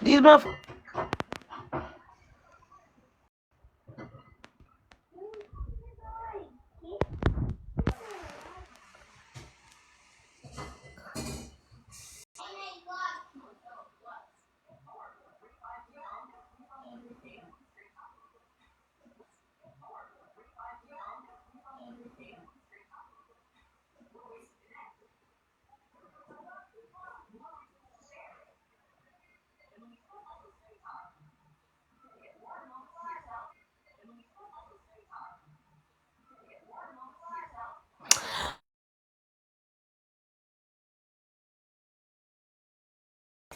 These motherfuckers.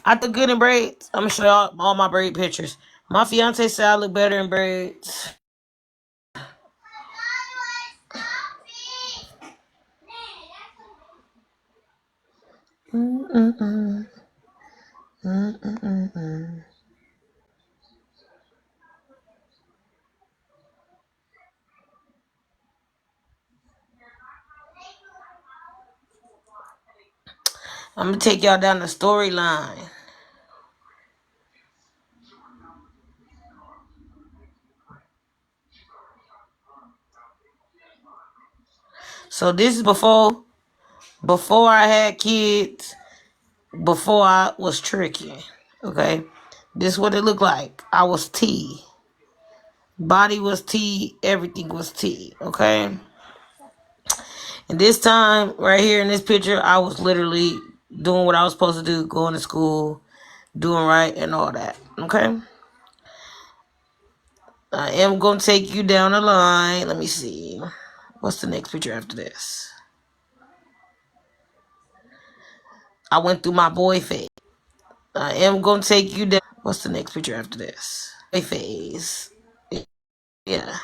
I look good in braids. I'm gonna show y'all all my braid pictures. My fiance said I look better in braids. Mm-mm-mm. Mm-mm-mm. I'm gonna take y'all down the storyline. So this is before I had kids, before I was tricky. Okay, this is what it looked like. I was T. Body was T. Everything was T. Okay. And this time, right here in this picture, I was literally doing what I was supposed to do, going to school, doing right, and all that. Okay? I am going to take you down the line. Let me see. What's the next picture after this? I went through my boy phase. I am going to take you down. What's the next picture after this? Boy phase. Yeah.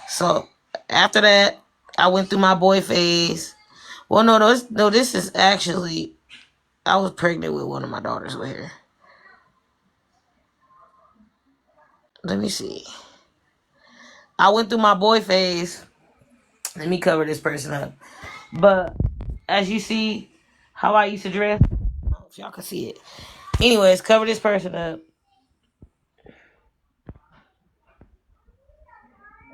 So, after that, I went through my boy phase. Well, no, this is actually, I was pregnant with one of my daughters with her. Let me see. I went through my boy phase. Let me cover this person up. But as you see how I used to dress, I don't know if y'all can see it. Anyways, cover this person up.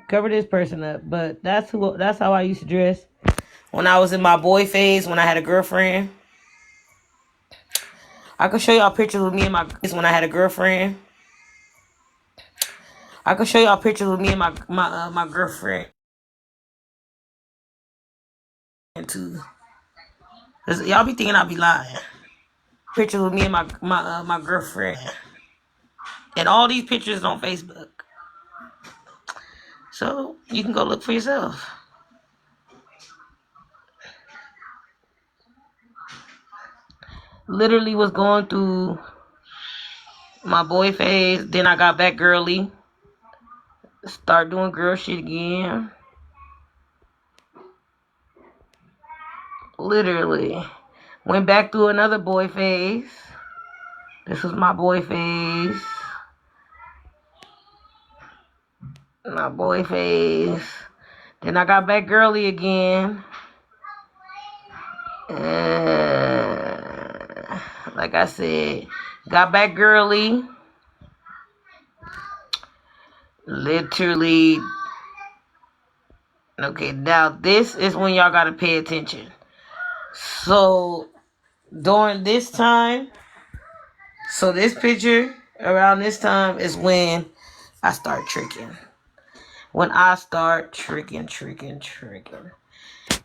Cover this person up. But that's how I used to dress when I was in my boy phase, when I had a girlfriend. I can show y'all pictures with me and my when I had a girlfriend. I can show y'all pictures with me and my girlfriend. Too. Y'all be thinking I be lying. Pictures with me and my girlfriend. And all these pictures on Facebook. So you can go look for yourself. Literally was going through my boy phase. Then I got back girly. Start doing girl shit again. Literally. Went back through another boy phase. This was my boy phase. My boy phase. Then I got back girly again. Like I said, got back girly. Literally. Okay, now this is when y'all gotta pay attention. So during this time, so this picture around this time is when I start tricking. When I start tricking.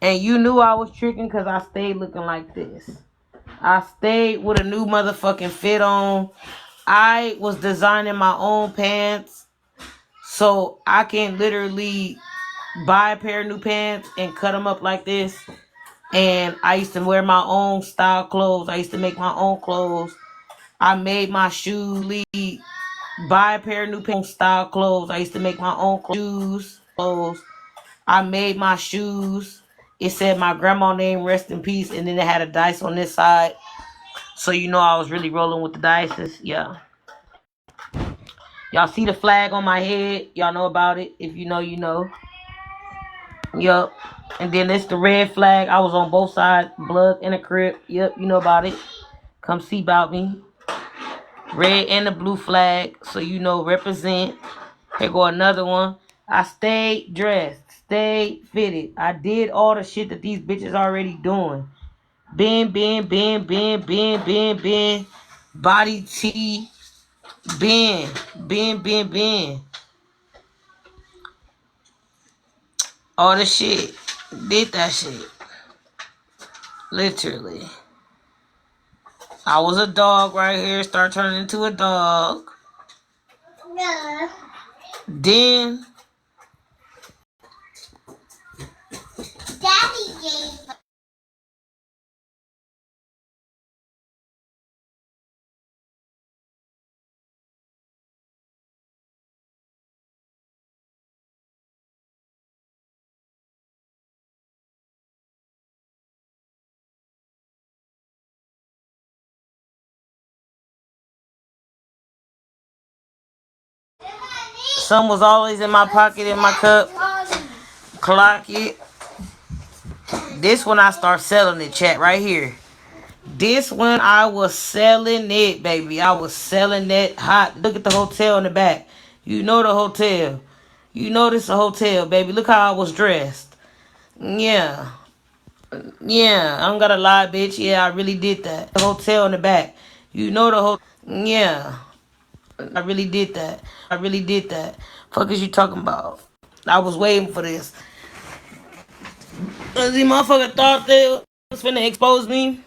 And you knew I was tricking because I stayed looking like this. I stayed with a new motherfucking fit on. I was designing my own pants so I can literally buy a pair of new pants and cut them up like this. And I used to wear my own style clothes. I used to make my own clothes. I made my shoes. Buy a pair of new pants, style clothes. I used to make my own shoes. I made my shoes. It said my grandma name, rest in peace. And then it had a dice on this side. So you know I was really rolling with the dices. Yeah. Y'all see the flag on my head. Y'all know about it. If you know, you know. Yup. And then it's the red flag. I was on both sides. Blood in a crib. Yep, you know about it. Come see about me. Red and the blue flag. So you know, represent. Here go another one. I stayed dressed. Stayed fitted. I did all the shit that these bitches already doing. Bend, bend, bend, bend, bend, bend, bend. Body T. Bend, bend, bend, bend. All the shit. Did that shit. Literally. I was a dog right here. Start turning into a dog. Yeah. Then. Daddy gave. Some was always in my pocket, in my cup. Clock it. This one I start selling it, chat, right here. This one I was selling it, baby. I was selling that hot. Look at the hotel in the back. You know the hotel. You know this a hotel, baby. Look how I was dressed. Yeah. Yeah. I don't gotta lie, bitch. Yeah, I really did that. The hotel in the back. You know the hotel. Yeah. I really did that. I really did that. Fuck is you talking about? I was waiting for this. Cause these motherfucker thought they was finna expose me.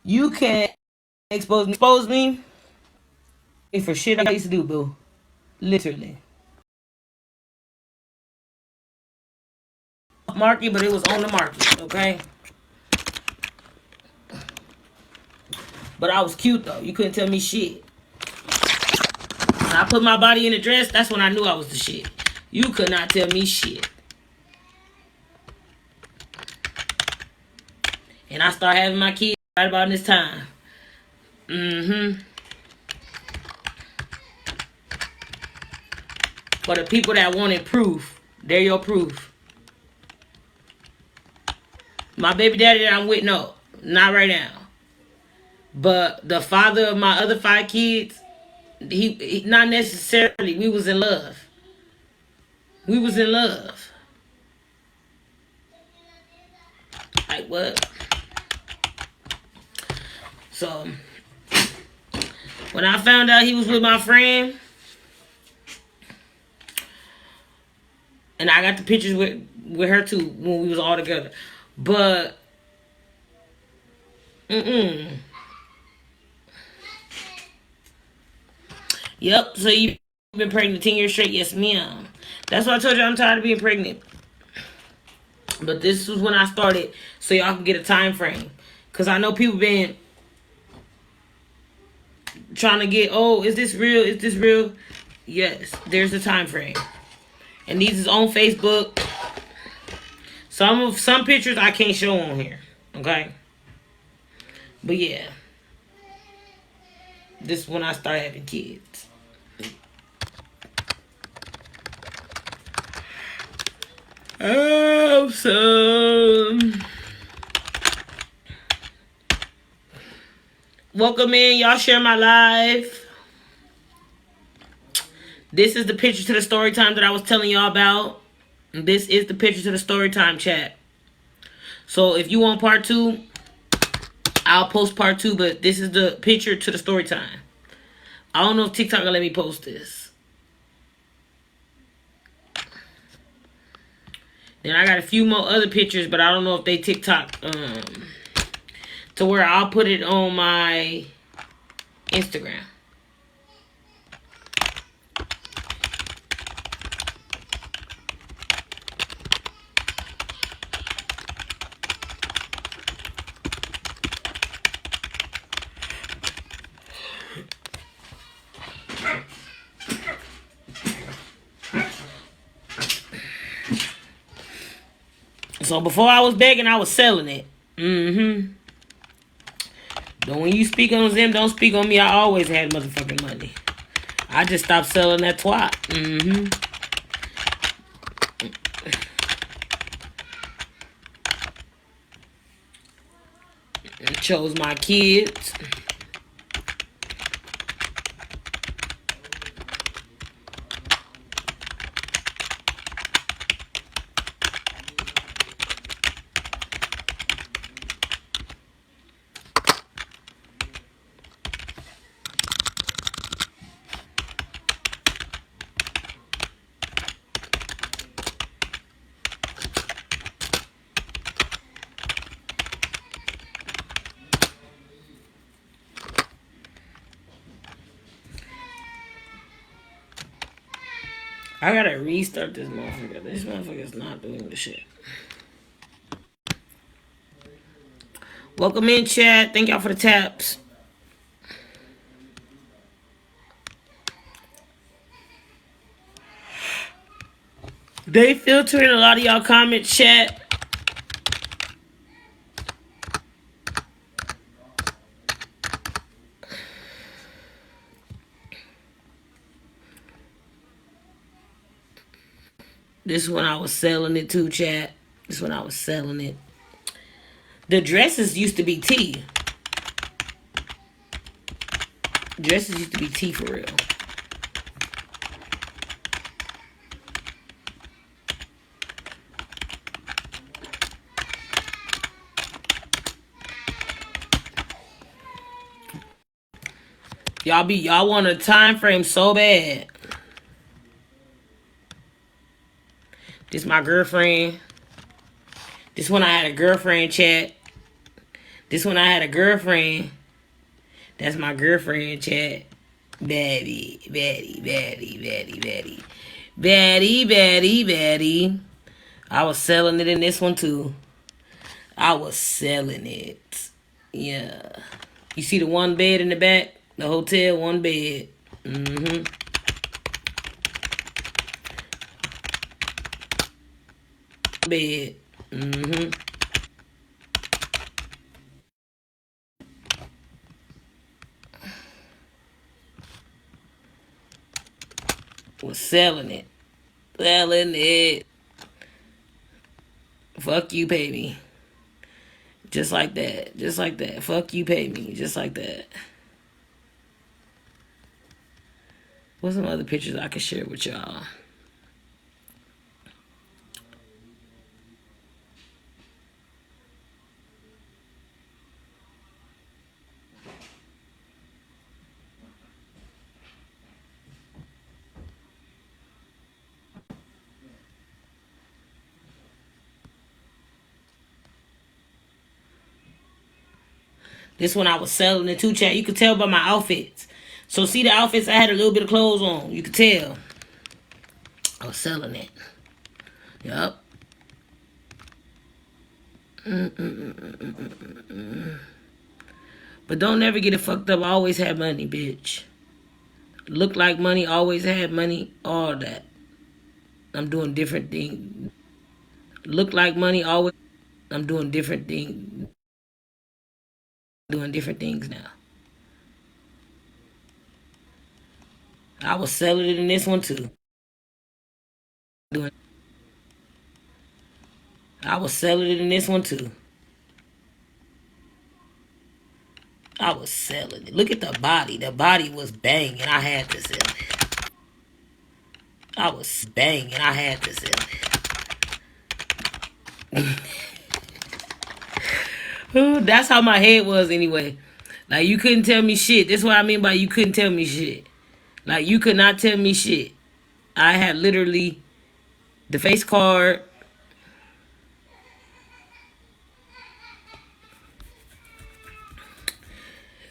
You can't expose me. Expose me for shit I used to do, boo. Literally. Market, but it was on the market, okay? But I was cute though. You couldn't tell me shit. When I put my body in a dress, that's when I knew I was the shit. You could not tell me shit. And I start having my kids right about this time. For the people that wanted proof, they're your proof. My baby daddy that I'm with, no, not right now. But the father of my other 5 kids, he not necessarily. We was in love. We was in love. Like what? So when I found out he was with my friend, and I got the pictures with her too when we was all together. But Yep, so you've been pregnant 10 years straight? Yes, ma'am. That's why I told you I'm tired of being pregnant. But this was when I started, so y'all can get a time frame. Because I know people been trying to get, oh, is this real? Is this real? Yes, there's a time frame. And these is on Facebook. Some pictures I can't show on here. Okay? But yeah. This is when I started having kids. Awesome. Welcome in. Y'all share my live. This is the picture to the story time that I was telling y'all about. This is the picture to the story time, chat. So if you want part 2, I'll post part 2, but this is the picture to the story time. I don't know if TikTok will let me post this. Then I got a few more other pictures, but I don't know if they TikTok to where I'll put it on my Instagram. So before I was begging, I was selling it. But when you speak on them, don't speak on me. I always had motherfucking money. I just stopped selling that twat. I chose my kids. I gotta restart this motherfucker. This motherfucker's not doing the shit. Welcome in, chat. Thank y'all for the taps. They filtering a lot of y'all comments, chat. This is when I was selling it too, chat. This is when I was selling it. The dresses used to be T. Dresses used to be T for real. Y'all want a time frame so bad. This my girlfriend. This when I had a girlfriend, chat. This when I had a girlfriend. That's my girlfriend, chat. Baddie, baddie, baddie, baddie, baddie. Baddie, baddie, baddie. I was selling it in this one too. I was selling it. Yeah. You see the one bed in the back? The hotel, one bed. Mm-hmm. Bed. Mm-hmm. Was selling it. Selling it. Fuck you, pay me. Just like that. Just like that. Fuck you, pay me. Just like that. What's some other pictures I can share with y'all? This one I was selling it too, chat. You could tell by my outfits. So see the outfits, I had a little bit of clothes on. You could tell. I was selling it. Yup. But don't never get it fucked up. I always had money, bitch. Look like money, always had money, all that. I'm doing different things. Look like money, always. I'm doing different things. Doing different things now. I was selling it in this one too. I was selling it in this one too. I was selling it. Look at the body. The body was banging. I had to sell it. I was banging. I had to sell it. That's how my head was anyway. Like, you couldn't tell me shit. That's what I mean by you couldn't tell me shit. Like, you could not tell me shit. I had literally the face card.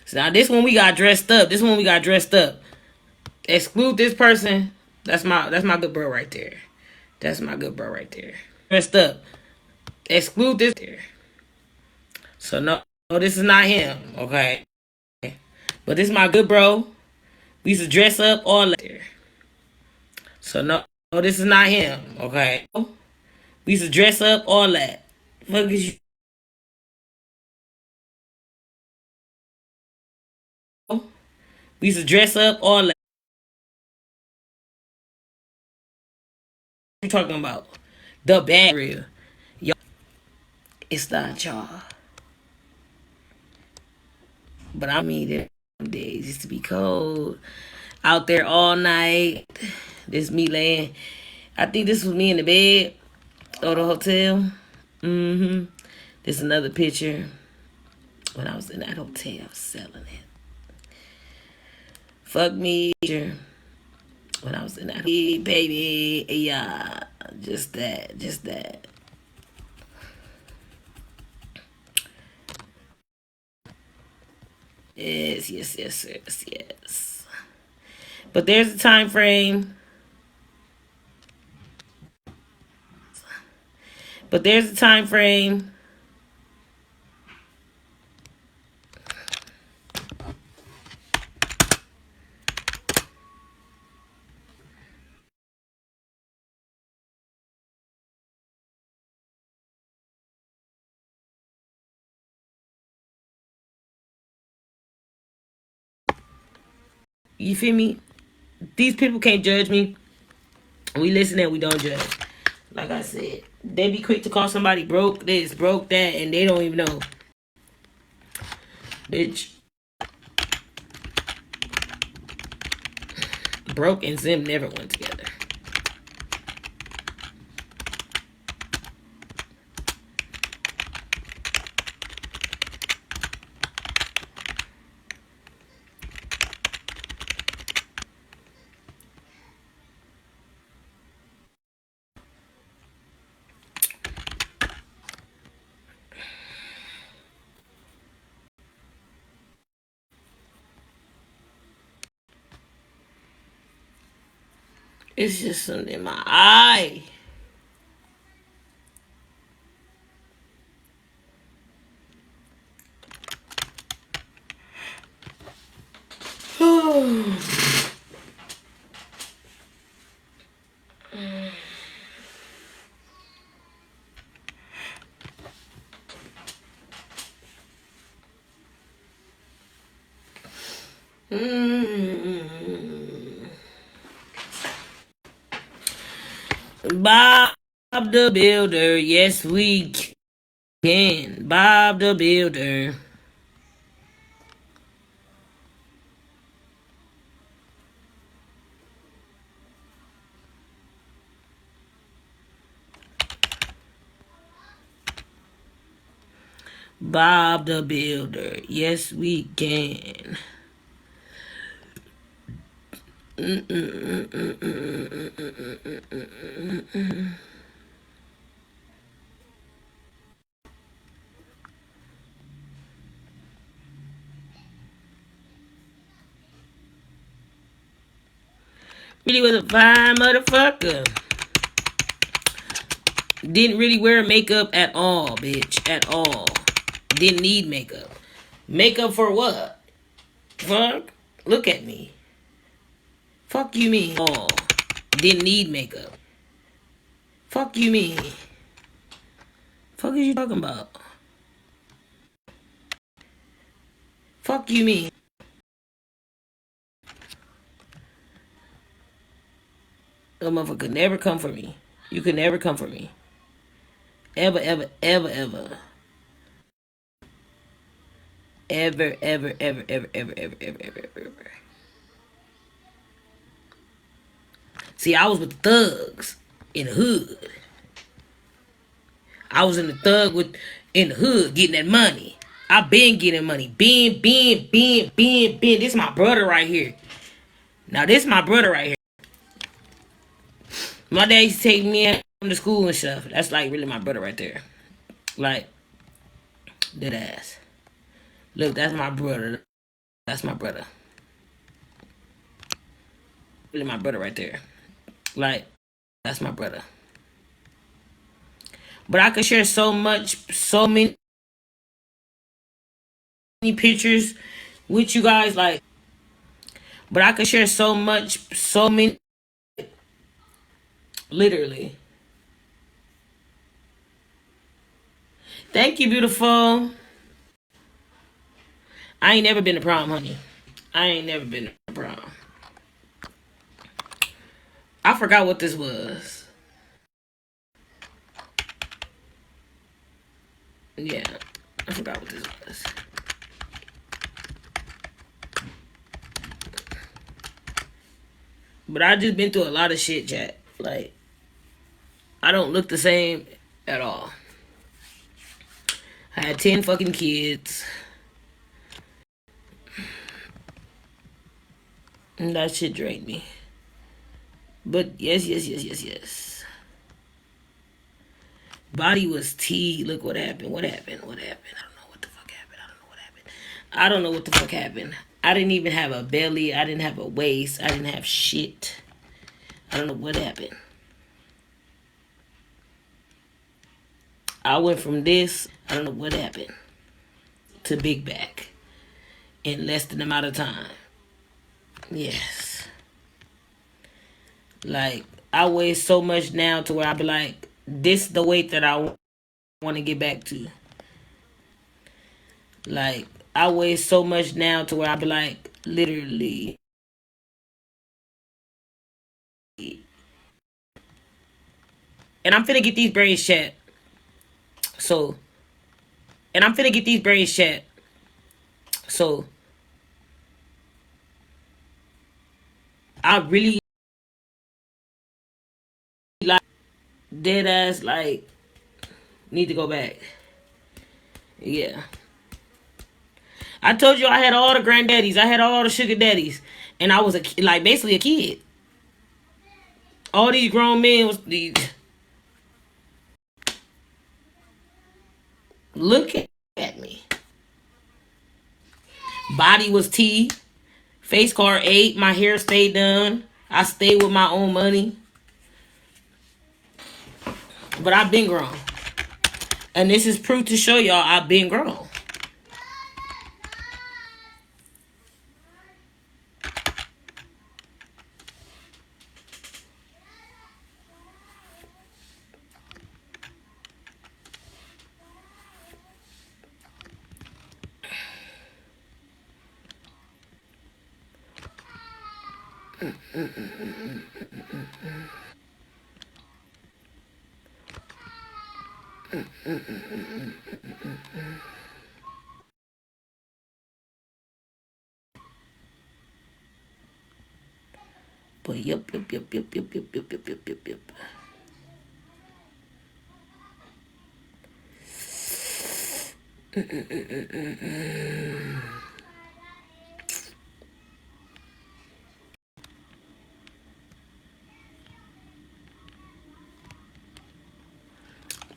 So now this one we got dressed up. This one we got dressed up. Exclude this person. That's my good bro right there. That's my good bro right there. Dressed up. Exclude this there. So no, this is not him, okay? But this is my good bro. We used to dress up all that. So no, this is not him, okay? We used to dress up all that. Fuck is you? We used to dress up all that. What you talking about? The bad real. Y'all, it's not y'all. But I mean, them days used to be cold. Out there all night. This me laying. I think this was me in the bed or the hotel. Mm-hmm. This another picture when I was in that hotel selling it. Fuck me. When I was in that baby. Yeah. Just that. Just that. Yes, yes, yes, yes, yes. But there's a time frame. But there's a time frame. You feel me? These people can't judge me. We listen and we don't judge. Like I said, they be quick to call somebody broke this, broke that, and they don't even know. Bitch. Broke and Zim never went together. It's just something in my eye. Bob the Builder, yes we can. Bob the Builder. Bob the Builder, yes we can. Really was a fine motherfucker. Didn't really wear makeup at all, bitch. At all. Didn't need makeup. Makeup for what? Fuck. Look at me. Fuck you mean. Oh. Didn't need makeup. Fuck you mean. Fuck is you talking about? Fuck you mean. That motherfucker could never come for me. You could never come for me. Ever, ever, ever, ever. Ever, ever, ever, ever, ever, ever, ever, ever, ever. See, I was with the thugs in the hood. I was in the thug in the hood getting that money. I been getting money. Been. This my brother right here. Now this my brother right here. My dad used to take me to school and stuff. That's like really my brother right there. Like, dead ass. Look, that's my brother. That's my brother. Really my brother right there. Like, that's my brother. But I could share so many pictures with you guys, like, but I could share so many, literally. Thank you, beautiful. I ain't never been to prom, honey. I ain't never been to prom. I forgot what this was. Yeah, I forgot what this was. But I just been through a lot of shit, chat. Like, I don't look the same at all. I had 10 fucking kids. And that shit drained me. But yes. Body was T. Look what happened. What happened? I don't know what the fuck happened. I don't know what the fuck happened. I didn't even have a belly. I didn't have a waist. I didn't have shit. I don't know what happened. I went from this, I don't know what happened, to big back in less than amount of time. Yes. Like, I weigh so much now to where I be like, this is the weight that I want to get back to. Like, I weigh so much now to where I be like, literally. And I'm finna get these braids chat. So, I really like dead ass, like, need to go back. Yeah. I told you I had all the granddaddies. I had all the sugar daddies. And I was basically a kid. All these grown men was these. Look at me. Body was T. Face card 8. My hair stayed done. I stayed with my own money. But I've been grown. And this is proof to show y'all I've been grown. But yep.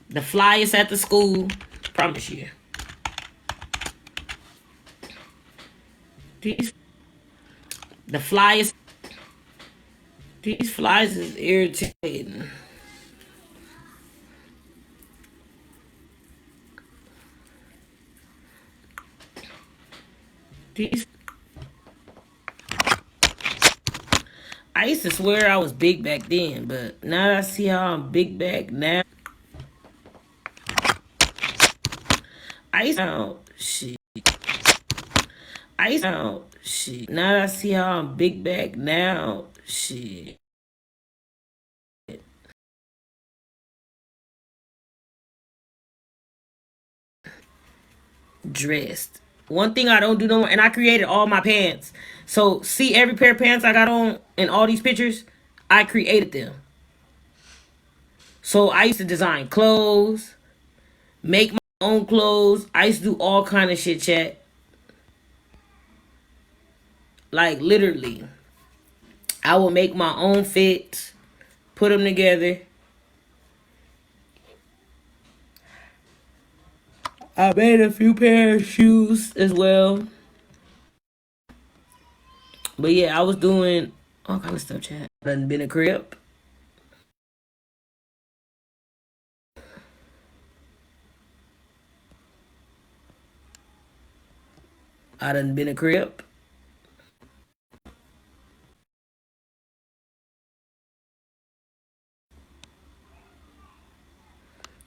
The flyers at the school, promise you. The flyers. These flies is irritating. I used to swear I was big back then, but now that I see how I'm big back now, shit. Now that I see how I'm big back now, shit. Dressed. One thing I don't do no more, and I created all my pants. So see every pair of pants I got on in all these pictures, I created them. So I used to design clothes, make my own clothes. I used to do all kind of shit, chat. Like literally, I will make my own fits, put them together. I made a few pair of shoes as well. But yeah, I was doing all kind of stuff, chat. I done been a crib. I done been a crib.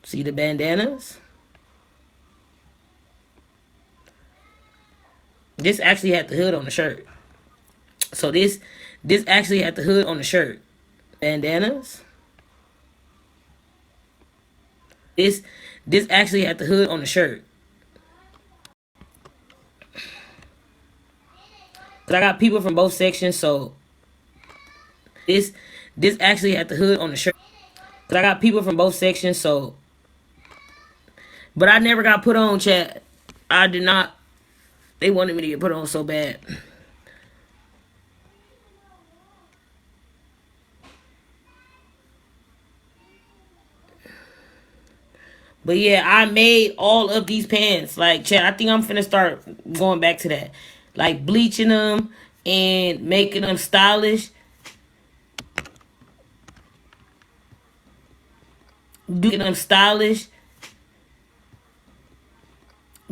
See the bandanas? This actually had the hood on the shirt. So this actually had the hood on the shirt. Bandanas. This actually had the hood on the shirt. Cause I got people from both sections, so This actually had the hood on the shirt. Cause I got people from both sections, so. But I never got put on, chat. I did not. They wanted me to get put on so bad. But yeah, I made all of these pants. Like, chat, I think I'm finna start going back to that. Like, bleaching them and making them stylish. Doing them stylish.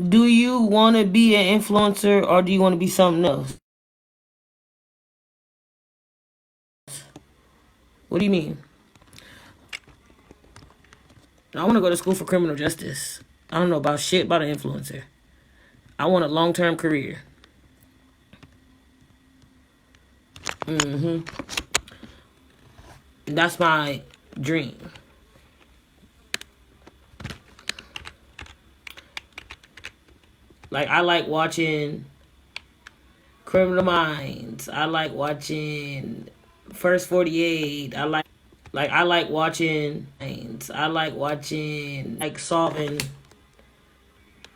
Do you want to be an influencer or do you want to be something else? What do you mean? I want to go to school for criminal justice. I don't know about shit about an influencer. I want a long-term career. That's my dream. Like, I like watching Criminal Minds. I like watching First 48. I like watching like solving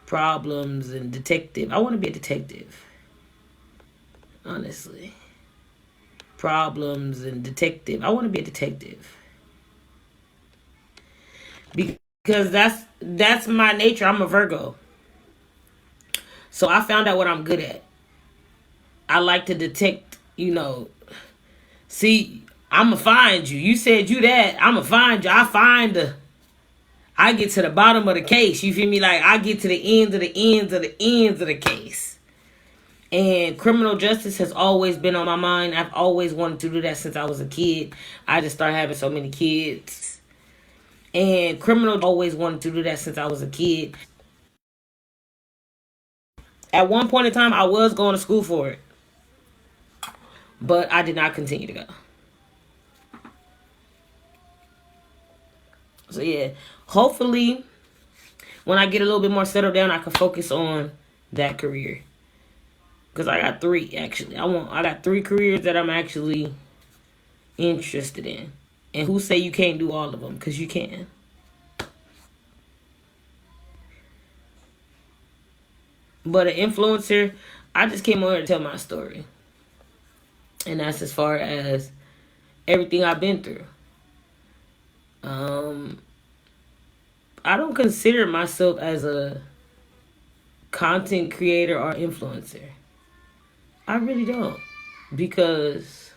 problems and detective. I want to be a detective. Honestly. Problems and detective. I want to be a detective. Because that's my nature. I'm a Virgo. So I found out what I'm good at. I like to detect, See, I'ma find you. You said you that. I'ma find you. I get to the bottom of the case. You feel me? Like, I get to the ends of the ends of the ends of the case. And criminal justice has always been on my mind. I've always wanted to do that since I was a kid. I just started having so many kids. And criminal always wanted to do that since I was a kid. At one point in time, I was going to school for it. But I did not continue to go. So yeah, hopefully when I get a little bit more settled down, I can focus on that career. Cause I got 3 actually. I got 3 careers that I'm actually interested in. And who say you can't do all of them? Cause you can. But an influencer, I just came over to tell my story. And that's as far as everything I've been through. I don't consider myself as a content creator or influencer. I really don't. Because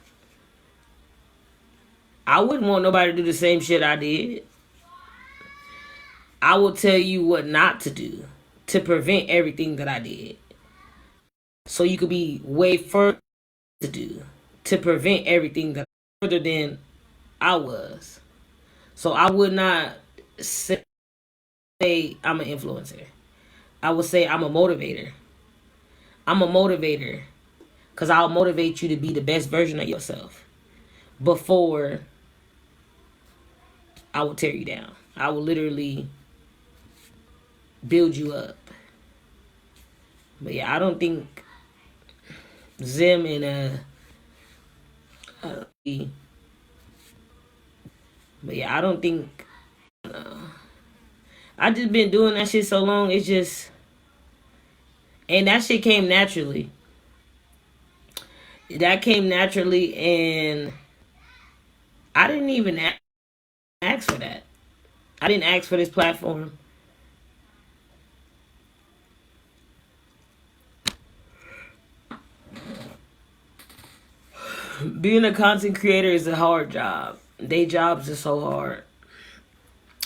I wouldn't want nobody to do the same shit I did. I will tell you what not to do to prevent everything that I did. So you could be way further to do to prevent everything that further than I was. So I would not say I'm an influencer. I would say I'm a motivator. I'm a motivator because I'll motivate you to be the best version of yourself before I will tear you down. I will literally build you up. But yeah, I don't think Zim and but yeah, I don't think I just been doing that shit so long. It's just, and that shit came naturally. That came naturally, and I didn't even ask for that. I didn't ask for this platform. Being a content creator is a hard job. They jobs are so hard.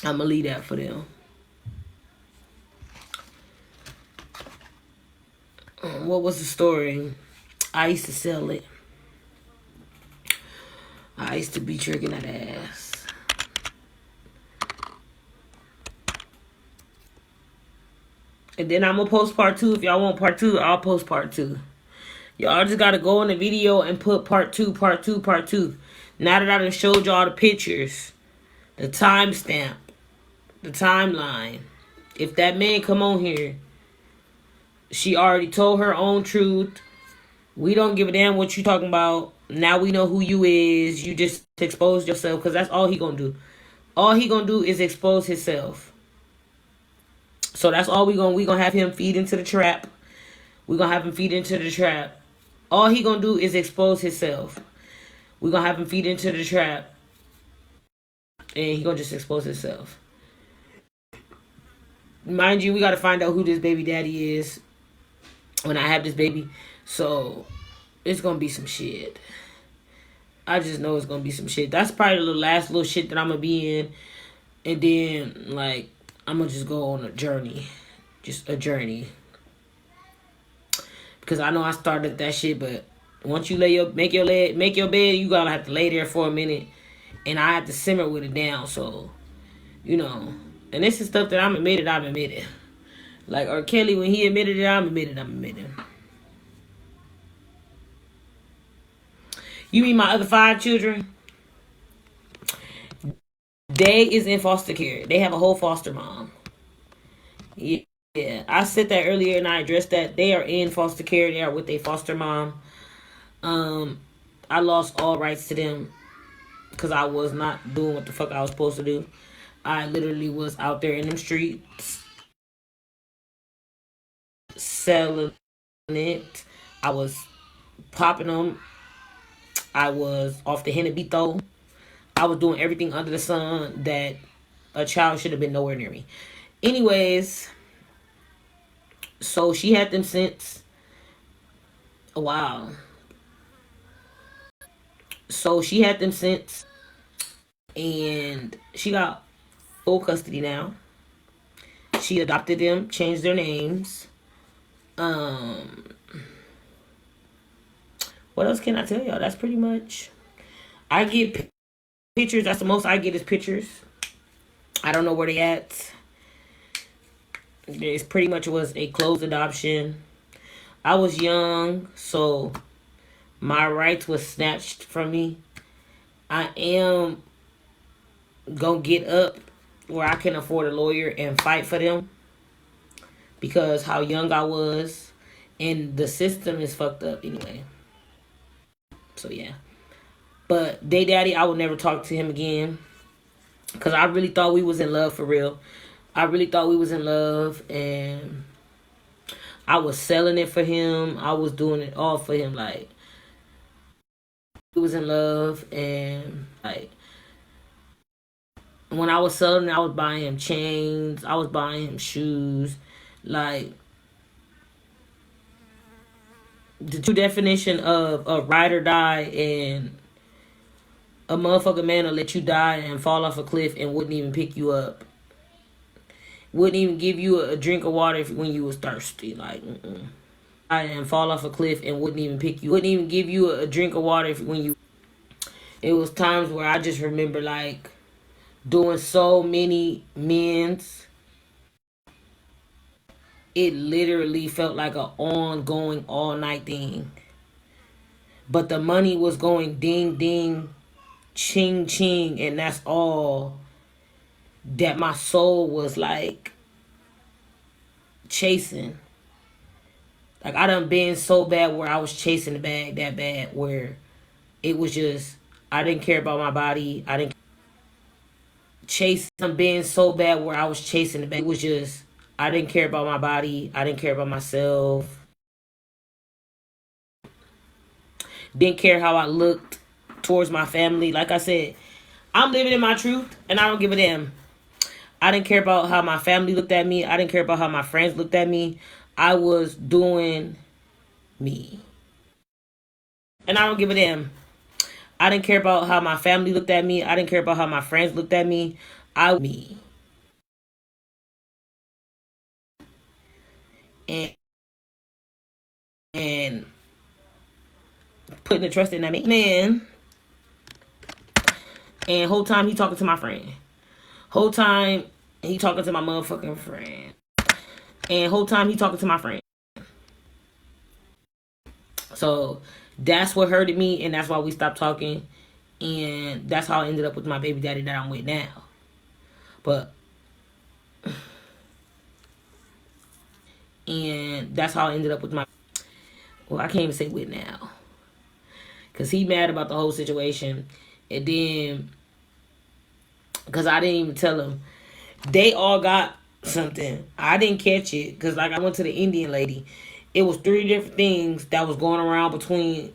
I'ma leave that for them. What was the story? I used to sell it. I used to be tricking that ass. And then I'm gonna post part 2. If y'all want part 2, I'll post part 2. Y'all just gotta go in the video and put part 2, part 2, part 2. Now that I done showed y'all the pictures, the timestamp, the timeline. If that man come on here, she already told her own truth. We don't give a damn what you talking about. Now we know who you is. You just expose yourself because that's all he gonna do. All he gonna do is expose himself. So that's all we gonna have him feed into the trap. We gonna have him feed into the trap. All he gonna do is expose himself. We gonna have him feed into the trap, and he gonna just expose himself. Mind you, we gotta find out who this baby daddy is when I have this baby. So it's gonna be some shit. I just know it's gonna be some shit. That's probably the last little shit that I'm gonna be in, and then like I'm gonna just go on a journey, just a journey. Because I know I started that shit, but once you make your bed, you gotta have to lay there for a minute, and I have to simmer with it down. So, you know, and this is stuff that I'm admitted. Like R. Kelly, when he admitted it, I'm admitted. You mean my other 5 children? They is in foster care. They have a whole foster mom. Yeah, I said that earlier and I addressed that. They are in foster care. They are with a foster mom. I lost all rights to them because I was not doing what the fuck I was supposed to do. I literally was out there in them streets selling it. I was popping them. I was off the Henebito. I was doing everything under the sun that a child should have been nowhere near me. Anyways, so she had them since a while. So she had them since, and she got full custody now. She adopted them, changed their names. What else can I tell y'all? That's pretty much. I get pictures. That's the most I get is pictures. I don't know where they at. It pretty much was a closed adoption. I was young, so my rights was snatched from me. I am gonna get up where I can afford a lawyer and fight for them because how young I was, and the system is fucked up anyway. So yeah, but Day Daddy, I would never talk to him again because I really thought we was in love for real. I really thought we was in love, and I was selling it for him. I was doing it all for him. Like, we was in love, and like when I was selling, I was buying him chains. I was buying him shoes. Like, the true definition of a ride or die, and a motherfucker man will let you die and fall off a cliff and wouldn't even pick you up. Wouldn't even give you a drink of water when you was thirsty. Like, and fall off a cliff and wouldn't even pick you. Wouldn't even give you a drink of water when you. It was times where I just remember like doing so many men's. It literally felt like an ongoing all night thing. But the money was going ding ding, ching ching, and that's all that my soul was like chasing. Like, I done been so bad where I was chasing the bag that bad where it was just, I didn't care about my body. I didn't chase. I'm being so bad where I was chasing the bag. It was just, I didn't care about my body. I didn't care about myself. Didn't care how I looked towards my family. Like I said, I'm living in my truth and I don't give a damn. I didn't care about how my family looked at me. I didn't care about how my friends looked at me. I was doing me. And I don't give a damn. I didn't care about how my family looked at me. I didn't care about how my friends looked at me. Me. And putting the trust in that man. And whole time he talking to my friend. Whole time he talking to my motherfucking friend. And whole time he talking to my friend. So that's what hurted me, and that's why we stopped talking. And that's how I ended up with my baby daddy that I'm with now. But and that's how I ended up with my, well, I can't even say with now, because he mad about the whole situation. And then, because I didn't even tell him, they all got something. I didn't catch it because, like, I went to the Indian lady. It was 3 different things that was going around between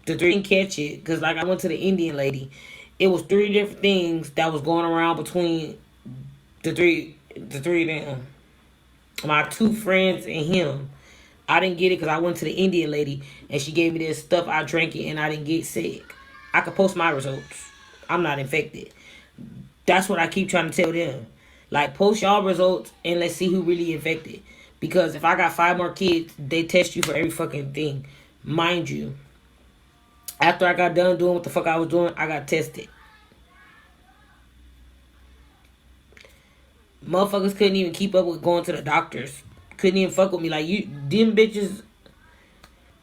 the 3. I didn't catch it because, like, I went to the Indian lady. It was 3 different things that was going around between the three of them. My 2 friends and him. I didn't get it because I went to the Indian lady and she gave me this stuff. I drank it and I didn't get sick. I could post my results. I'm not infected. That's what I keep trying to tell them. Like, post y'all results and let's see who really infected. Because if I got 5 more kids, they test you for every fucking thing. Mind you, after I got done doing what the fuck I was doing, I got tested. Motherfuckers couldn't even keep up with going to the doctors. Couldn't even fuck with me. Like, you, them bitches.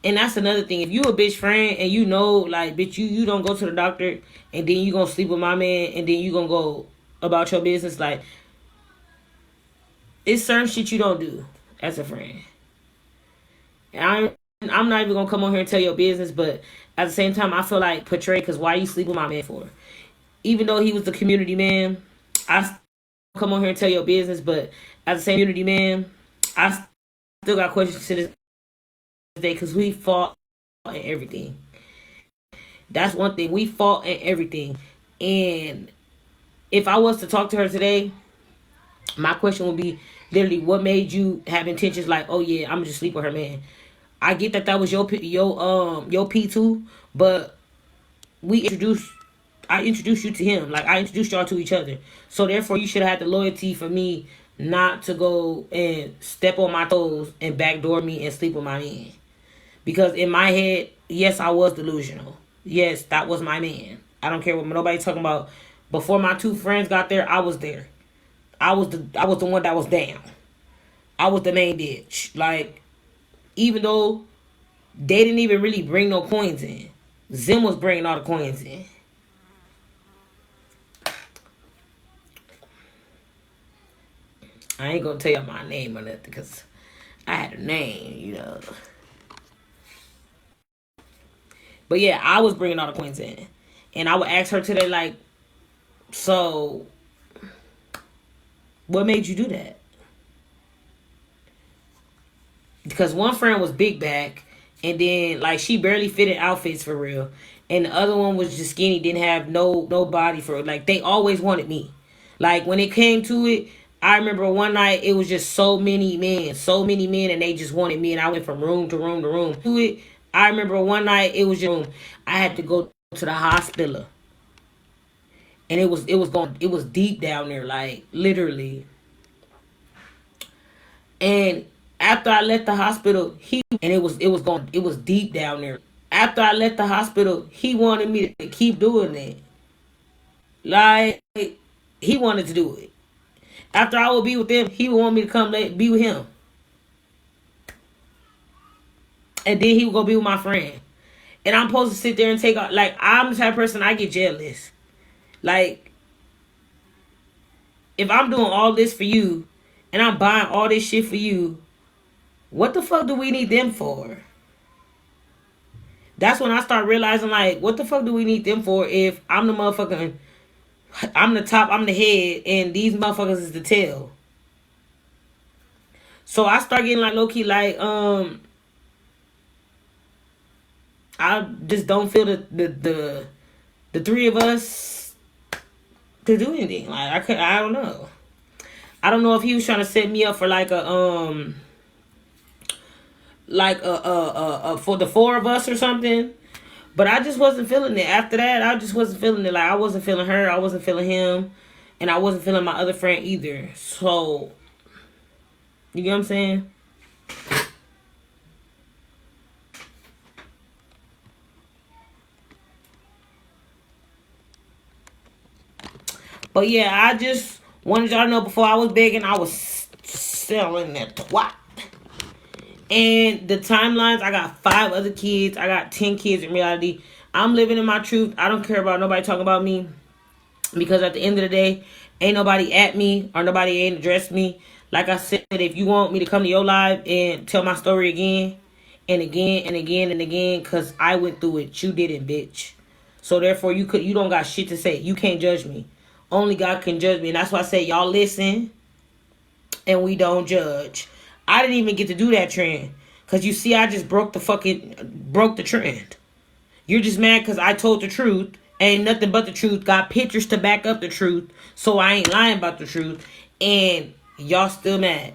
And that's another thing. If you a bitch friend and you know, like, bitch, you don't go to the doctor and then you gonna sleep with my man and then you gonna go about your business, like, it's certain shit you don't do as a friend. And I'm not even gonna come on here and tell your business, but at the same time, I feel like portray, because why you sleep with my man for? Even though he was the community man, I come on here and tell your business, but as a same community man, I still got questions to this day because we fought and everything. That's one thing. We fought and everything. And if I was to talk to her today, my question would be literally, what made you have intentions like, oh yeah, I'm gonna just sleep with her man? I get that was your P2, but I introduced you to him. Like, I introduced y'all to each other. So therefore, you should have had the loyalty for me not to go and step on my toes and backdoor me and sleep with my man. Because in my head, yes, I was delusional. Yes, that was my man. I don't care what nobody's talking about. Before my 2 friends got there, I was there. I was the one that was down. I was the main bitch. Like, even though they didn't even really bring no coins in, Zim was bringing all the coins in. I ain't gonna tell you my name or nothing because I had a name, you know. But yeah, I was bringing all the coins in. And I would ask her today, like, so, what made you do that? Because one friend was big back, and then, like, she barely fit in outfits for real. And the other one was just skinny, didn't have no body for it. Like, they always wanted me. Like, when it came to it, I remember one night, it was just so many men, and they just wanted me, and I went from room to room to room. To it, I remember one night, it was just room. I had to go to the hospital. And it was deep down there, like, literally. And after I left the hospital, it was deep down there. After I left the hospital, he wanted me to keep doing it. Like, he wanted to do it. After I would be with them, he would want me to come be with him. And then he would go be with my friend. And I'm supposed to sit there and take out, like, I'm the type of person, I get jealous. Like, if I'm doing all this for you, and I'm buying all this shit for you, what the fuck do we need them for? That's when I start realizing, like, what the fuck do we need them for if I'm the motherfucking, I'm the top, I'm the head, and these motherfuckers is the tail. So I start getting, like, low-key, like, I just don't feel the 3 of us to do anything. Like, I don't know. I don't know if he was trying to set me up for like a for the 4 of us or something. But I just wasn't feeling it. After that, I just wasn't feeling it. Like, I wasn't feeling her, I wasn't feeling him, and I wasn't feeling my other friend either. So, you get what I'm saying? But yeah, I just wanted y'all to know, before I was begging, I was selling that twat. And the timelines, I got 5 other kids. I got 10 kids in reality. I'm living in my truth. I don't care about nobody talking about me. Because at the end of the day, ain't nobody at me or nobody ain't addressed me. Like I said, if you want me to come to your live and tell my story again, and again and again and again, because I went through it. You didn't, bitch. So therefore, you don't got shit to say. You can't judge me. Only God can judge me, and that's why I say y'all listen and we don't judge. I didn't even get to do that trend, because you see, I just broke the trend. You're just mad because I told the truth. Ain't nothing but the truth. Got pictures to back up the truth. So I ain't lying about the truth. And y'all still mad.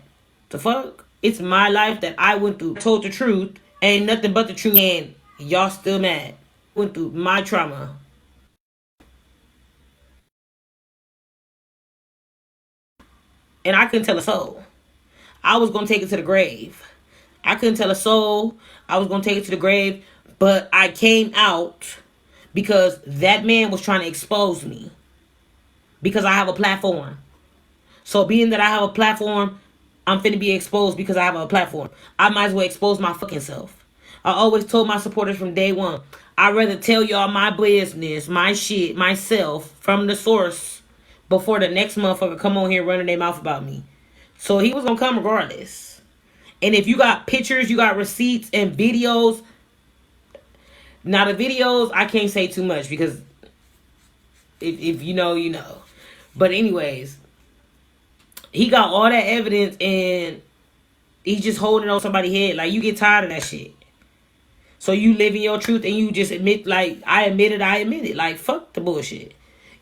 The fuck? It's my life that I went through. Told the truth. Ain't nothing but the truth. And y'all still mad. Went through my trauma. And I couldn't tell a soul. I was going to take it to the grave. I couldn't tell a soul. I was going to take it to the grave. But I came out because that man was trying to expose me. Because I have a platform. So being that I have a platform, I'm finna be exposed because I have a platform. I might as well expose my fucking self. I always told my supporters from day one, I'd rather tell y'all my business, my shit, myself, from the source, before the next motherfucker come on here running their mouth about me. So he was gonna come regardless. And if you got pictures, you got receipts and videos. Now the videos, I can't say too much because if you know, you know. But anyways, he got all that evidence and he's just holding on somebody's head. Like, you get tired of that shit. So you live in your truth and you just admit, like, I admit it. Like, fuck the bullshit.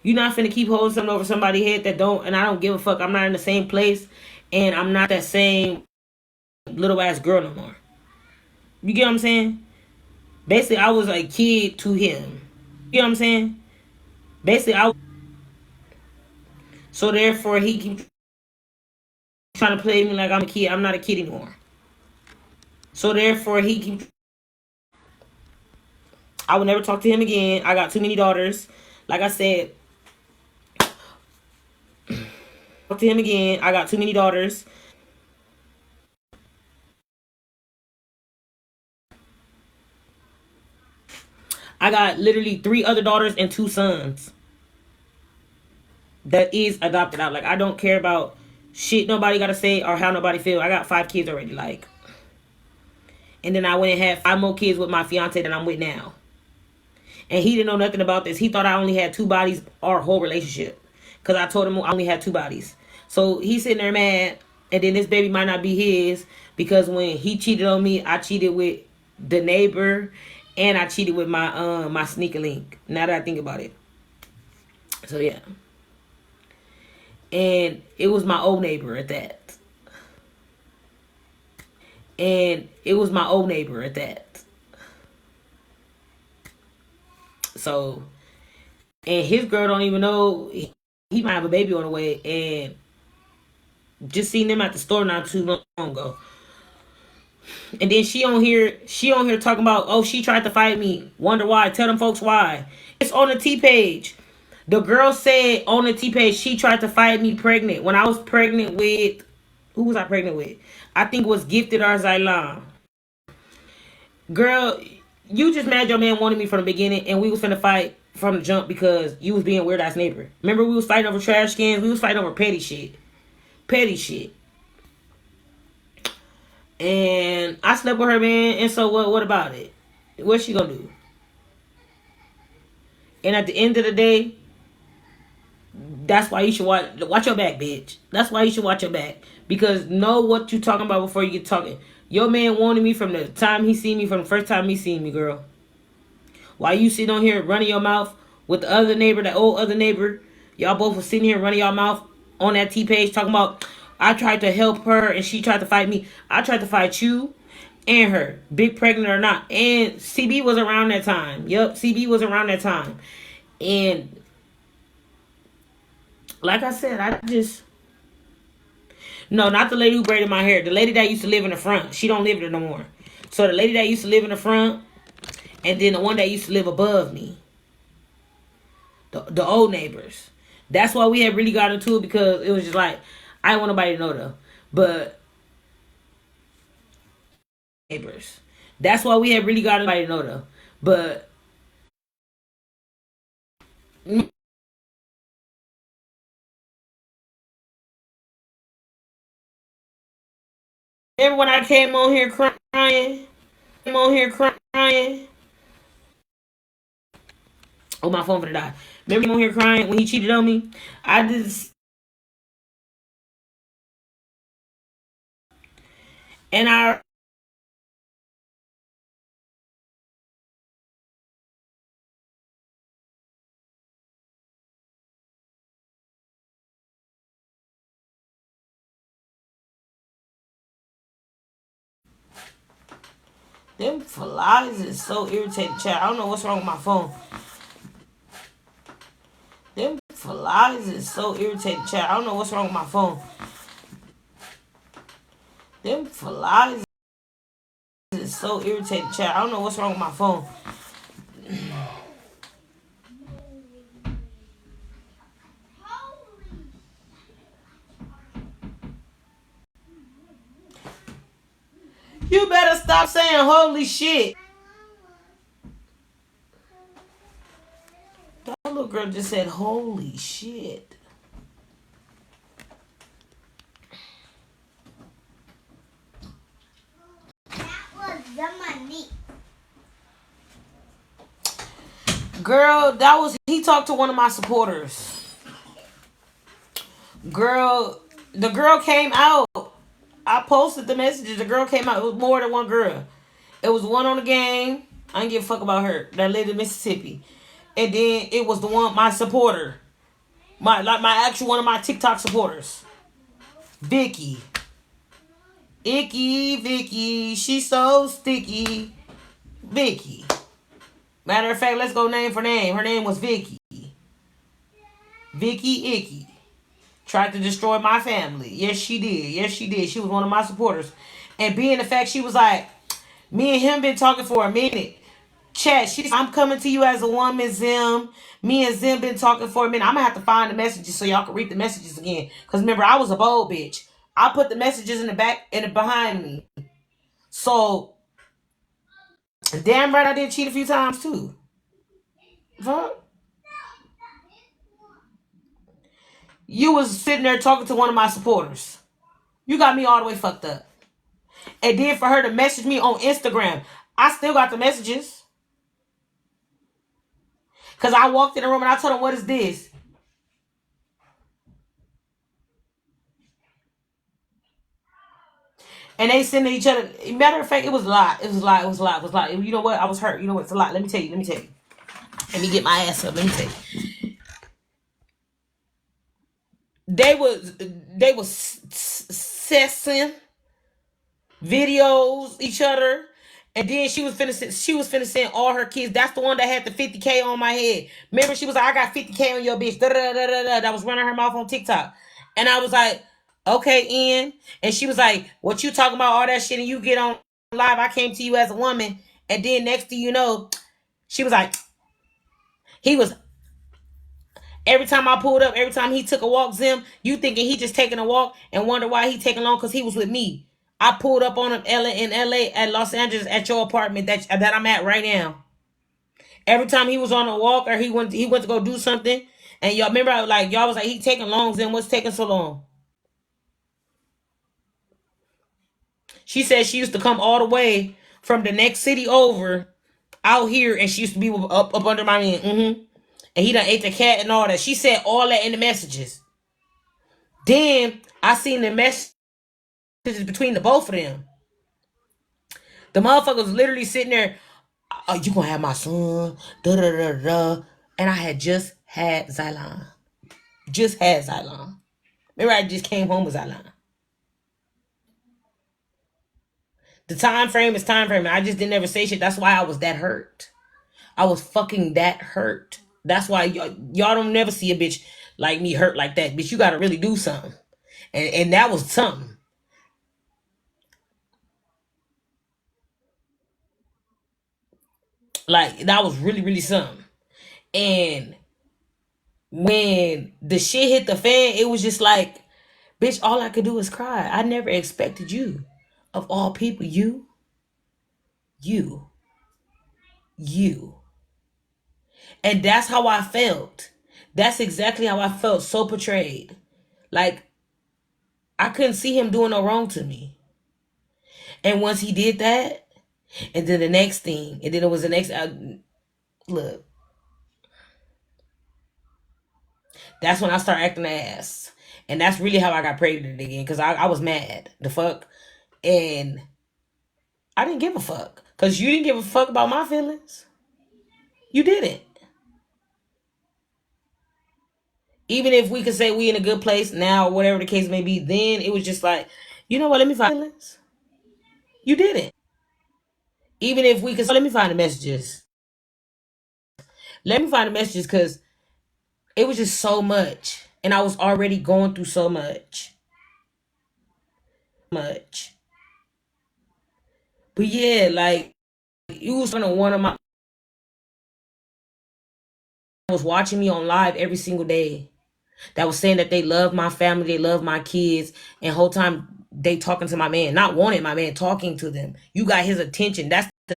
You're not finna keep holding something over somebody's head that don't, and I don't give a fuck. I'm not in the same place and I'm not that same little ass girl no more. You get what I'm saying? Basically, I was a kid to him. You know what I'm saying? Basically, so therefore, he keeps trying to play me like I'm a kid. I'm not a kid anymore. So therefore, he keeps. I would never talk to him again. I got too many daughters. Like I said, talk to him again. I got too many daughters. I got literally 3 other daughters and 2 sons. That is adopted out. Like, I don't care about shit nobody gotta say or how nobody feel. I got 5 kids already. Like, and then I went and had 5 more kids with my fiance that I'm with now. And he didn't know nothing about this. He thought I only had 2 bodies our whole relationship. Because I told him I only had 2 bodies. So he's sitting there mad. And then this baby might not be his. Because when he cheated on me, I cheated with the neighbor. And I cheated with my sneaker link. Now that I think about it. So yeah. And it was my old neighbor at that. So, and his girl don't even know he might have a baby on the way. And just seen them at the store not too long ago. And then she on here talking about, oh, she tried to fight me. Wonder why. Tell them folks why. It's on the T page. The girl said on the T page she tried to fight me pregnant. When I was pregnant with, who was I pregnant with? I think it was Gifted or Zylan. Girl, you just mad your man wanted me from the beginning and we was finna fight from the jump because you was being weird ass neighbor. Remember we was fighting over trash cans? We was fighting over petty shit. Petty shit. And I slept with her, man, and so what about it? What's she gonna do? And at the end of the day, that's why you should watch your back, bitch. That's why you should watch your back. Because know what you talking about before you get talking. Your man wanted me from the time he seen me, from the first time he seen me, girl. While you sitting on here running your mouth with the other neighbor, that old other neighbor, y'all both was sitting here running your mouth on that T page talking about, I tried to help her and she tried to fight me. I tried to fight you and her, big pregnant or not. And CB was around that time. Yup, CB was around that time. And like I said, I just... No, not the lady who braided my hair. The lady that used to live in the front. She don't live there no more. So the lady that used to live in the front, and then the one that used to live above me. The old neighbors. That's why we had really got into it, because it was just like, I didn't want nobody to know though. But neighbors. That's why we had really got nobody to know though. But remember when I came on here crying on here crying. Oh, my phone gonna die. Remember him on here crying when he cheated on me? I just and I them flies is so irritating, chat. I don't know what's wrong with my phone. Them flies is so irritating, chat. I don't know what's wrong with my phone. Them flies is so irritating, chat. I don't know what's wrong with my phone. You better stop saying holy shit. That little girl just said holy shit. That was Zimnique. Girl, he talked to one of my supporters. Girl, the girl came out. I posted the messages. The girl came out. It was more than one girl. It was one on the game. I didn't give a fuck about her. That lived in Mississippi. And then it was the one, my supporter. My actual one of my TikTok supporters. Vicky. Vicky. She's so sticky. Vicky. Matter of fact, let's go name for name. Her name was Vicky. Vicky Icky. Tried to destroy my family. Yes, she did. Yes, she did. She was one of my supporters. And being the fact she was like, me and him been talking for a minute. Chat, I'm coming to you as a woman, Zim. Me and Zim been talking for a minute. I'm going to have to find the messages so y'all can read the messages again. Because remember, I was a bold bitch. I put the messages in the back and behind me. So, damn right I did cheat a few times too. Fuck. You was sitting there talking to one of my supporters. You got me all the way fucked up. And then for her to message me on Instagram, I still got the messages. Because I walked in the room and I told them, what is this? And they sending each other. Matter of fact, it was a lot. It was a lot. It was a lot. It was a lot. You know what? I was hurt. You know what? It's a lot. Let me tell you. Let me get my ass up. Let me tell you. They was sessing videos each other. And then she was finna send all her kids. That's the one that had the 50K on my head. Remember, she was like, I got 50K on your bitch. That was running her mouth on TikTok. And I was like, okay, Ian. And she was like, what you talking about, all that shit, and you get on live. I came to you as a woman. And then next thing you know, she was like, every time I pulled up, every time he took a walk, Zim, you thinking he just taking a walk and wonder why he taking long because he was with me. I pulled up on him in LA at Los Angeles at your apartment that I'm at right now. Every time he was on a walk or he went to go do something, and y'all remember y'all was like, he taking long, Zim, what's taking so long? She said she used to come all the way from the next city over out here, and she used to be up under my man. And he done ate the cat and all that. She said all that in the messages. Then I seen the messages between the both of them. The motherfuckers literally sitting there, oh, you gonna have my son, da da da da. And I had just had Xylon. Just had Xylon. Remember, I just came home with Xylon. The time frame is time frame. I just didn't ever say shit. That's why I was that hurt. I was fucking that hurt. That's why y'all don't never see a bitch like me hurt like that. Bitch, you gotta really do something. And that was something. Like, that was really, really something. And when the shit hit the fan, it was just like, bitch, all I could do is cry. I never expected you. Of all people, you. And that's how I felt. That's exactly how I felt, so betrayed. Like, I couldn't see him doing no wrong to me. And once he did that, And then the next thing, and then it was the next. Look, that's when I started acting ass, and that's really how I got pregnant again. Cause I was mad, the fuck, and I didn't give a fuck. Cause you didn't give a fuck about my feelings. You didn't. Even if we could say we in a good place now, or whatever the case may be, then it was just like, you know what? Let me find feelings. You didn't. Even if we could, let me find the messages. Let me find the messages because it was just so much, and I was already going through so much, much. But yeah, like you was one of my was watching me on live every single day. That was saying that they love my family, they love my kids, and whole time they talking to my man, not wanting my man, talking to them. You got his attention. That's the,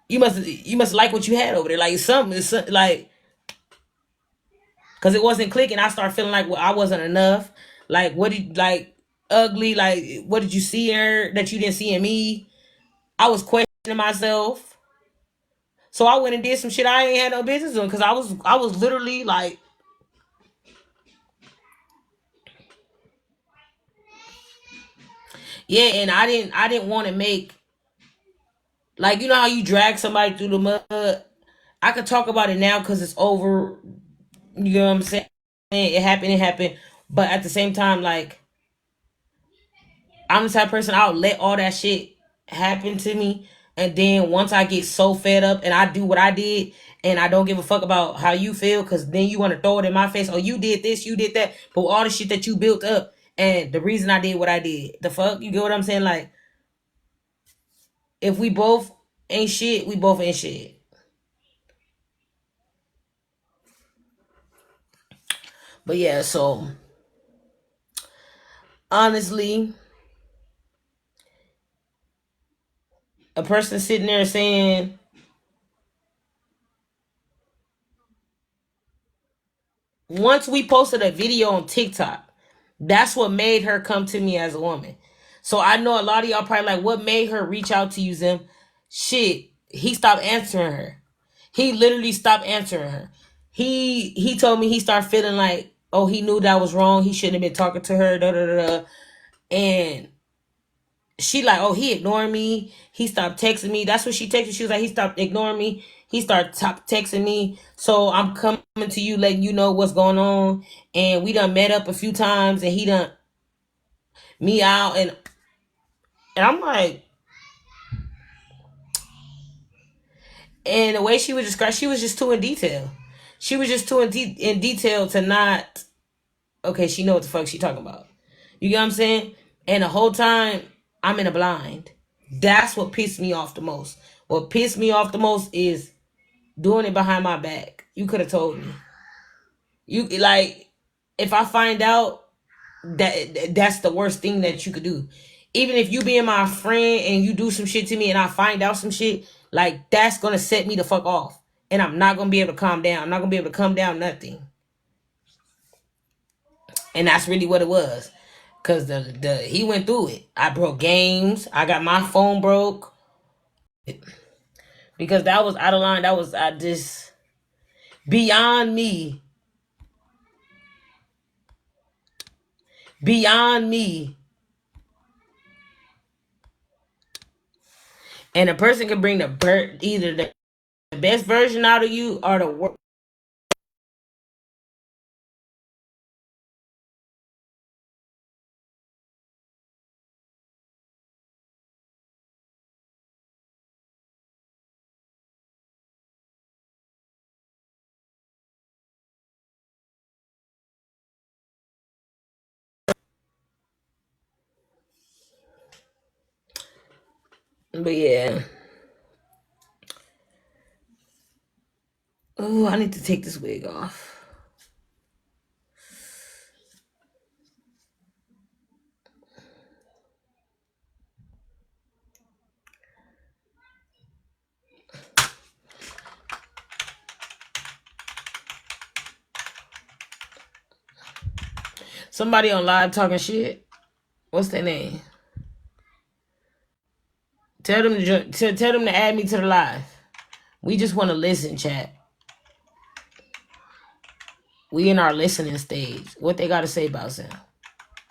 you must like what you had over there, like something, like because it wasn't clicking. I started feeling like I wasn't enough. Like what did like ugly? Like what did you see in her that you didn't see in me? I was questioning myself. So I went and did some shit I ain't had no business doing because I was literally like, yeah, and I didn't want to make like you know how you drag somebody through the mud. I could talk about it now because it's over. You know what I'm saying? It happened. It happened. But at the same time, like I'm the type of person I'll let all that shit happen to me, and then once I get so fed up and I do what I did, and I don't give a fuck about how you feel, because then you want to throw it in my face. Oh, you did this, you did that, but all the shit that you built up, and the reason I did what I did, the fuck, you get what I'm saying? Like, if we both ain't shit, we both ain't shit. But yeah, so honestly, a person sitting there saying once we posted a video on TikTok, that's what made her come to me as a woman. So I know a lot of y'all probably like, what made her reach out to you, Zim? Shit, he stopped answering her. He literally stopped answering her. He told me he started feeling like, oh, he knew that was wrong. He shouldn't have been talking to her. Da da da. Da. And she like, oh, he ignoring me. He stopped texting me. That's what she texted. She was like, he stopped ignoring me. He started texting me. So I'm coming to you, letting you know what's going on. And we done met up a few times, and he done me out, and I'm like, and the way she was described, she was just too in detail. She was just too in detail to not. Okay, she know what the fuck she talking about. You get what I'm saying? And the whole time I'm in a blind. That's what pissed me off the most. What pissed me off the most is doing it behind my back. You could have told me. You like if I find out that's the worst thing that you could do. Even if you being my friend and you do some shit to me and I find out some shit, like that's gonna set me the fuck off. And I'm not gonna be able to calm down. I'm not gonna be able to calm down nothing. And that's really what it was. Cause the he went through it. I broke games. I got my phone broke. Because that was out of line. That was I just beyond me. Beyond me. And a person can bring either the best version out of you or the worst. But yeah. Oh, I need to take this wig off. Somebody on live talking shit. What's their name? Tell them to add me to the live. We just want to listen, chat. We in our listening stage. What they got to say about Sam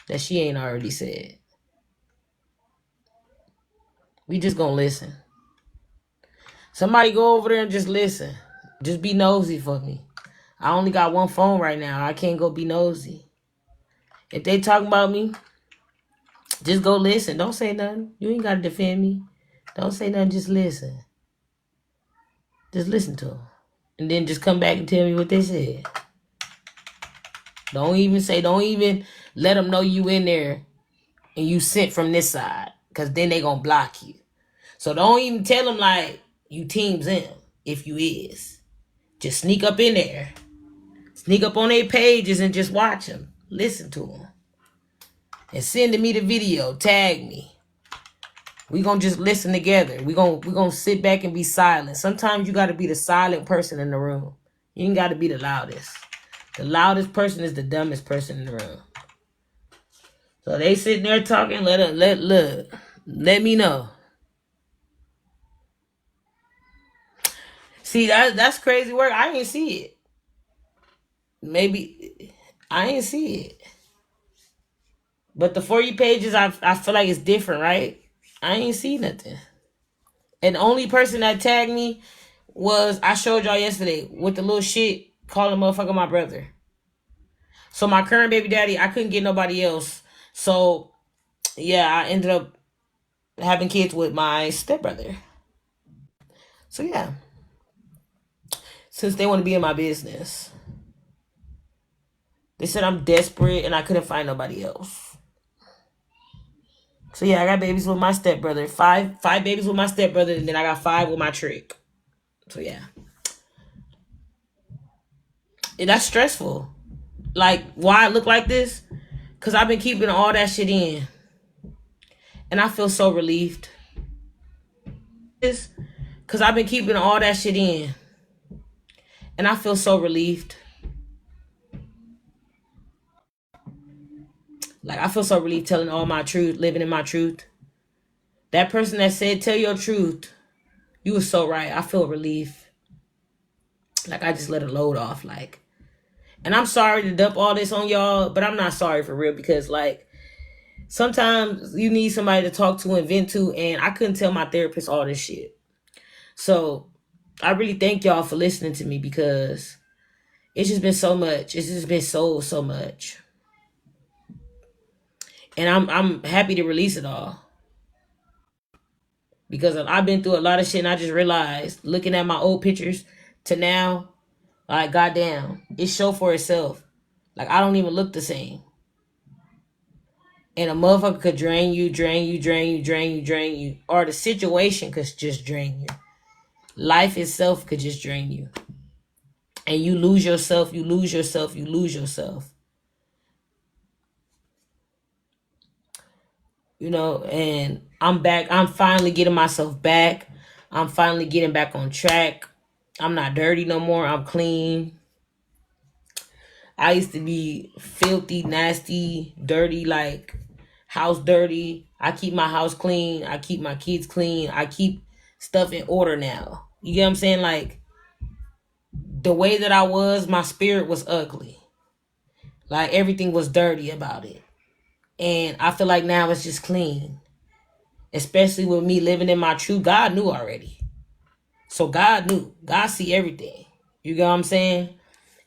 that she ain't already said. We just gonna listen. Somebody go over there and just listen. Just be nosy for me. I only got one phone right now. I can't go be nosy. If they talk about me, just go listen. Don't say nothing. You ain't got to defend me. Don't say nothing. Just listen. Just listen to them. And then just come back and tell me what they said. Don't even let them know you in there and you sent from this side. Because then they going to block you. So don't even tell them like you team Zim if you is. Just sneak up in there. Sneak up on their pages and just watch them. Listen to them. And send me the video. Tag me. We gonna just listen together. We gonna sit back and be silent. Sometimes you gotta be the silent person in the room. You ain't gotta be the loudest. The loudest person is the dumbest person in the room. So they sitting there talking. Let me know. See, that's crazy work. I ain't see it. Maybe I ain't see it. But the For You pages, I feel like it's different, right? I ain't see nothing. And the only person that tagged me was, I showed y'all yesterday with the little shit calling motherfucker my brother. So my current baby daddy, I couldn't get nobody else. So yeah, I ended up having kids with my stepbrother. So yeah, since they want to be in my business, they said I'm desperate and I couldn't find nobody else. So yeah, I got babies with my stepbrother. Five babies with my stepbrother, and then I got 5 with my trick. So yeah. And that's stressful. Like, why I look like this? Because I've been keeping all that shit in. And I feel so relieved. Because I've been keeping all that shit in. And I feel so relieved. Like, I feel so relieved telling all my truth, living in my truth. That person that said, tell your truth, you were so right. I feel relief. Like, I just let it load off. Like, and I'm sorry to dump all this on y'all, but I'm not sorry for real, because like, sometimes you need somebody to talk to and vent to, and I couldn't tell my therapist all this shit. So I really thank y'all for listening to me, because it's just been so much. It's just been so much. And I'm happy to release it all. Because I've been through a lot of shit, and I just realized, looking at my old pictures to now, like, goddamn, it show for itself. Like, I don't even look the same. And a motherfucker could drain you. Or the situation could just drain you. Life itself could just drain you. And you lose yourself. You know, and I'm back. I'm finally getting myself back. I'm finally getting back on track. I'm not dirty no more. I'm clean. I used to be filthy, nasty, dirty, like house dirty. I keep my house clean. I keep my kids clean. I keep stuff in order now. You get what I'm saying? Like, the way that I was, my spirit was ugly. Like, everything was dirty about it. And I feel like now it's just clean. Especially with me living in my truth. God knew already. So God knew. God see everything. You get what I'm saying?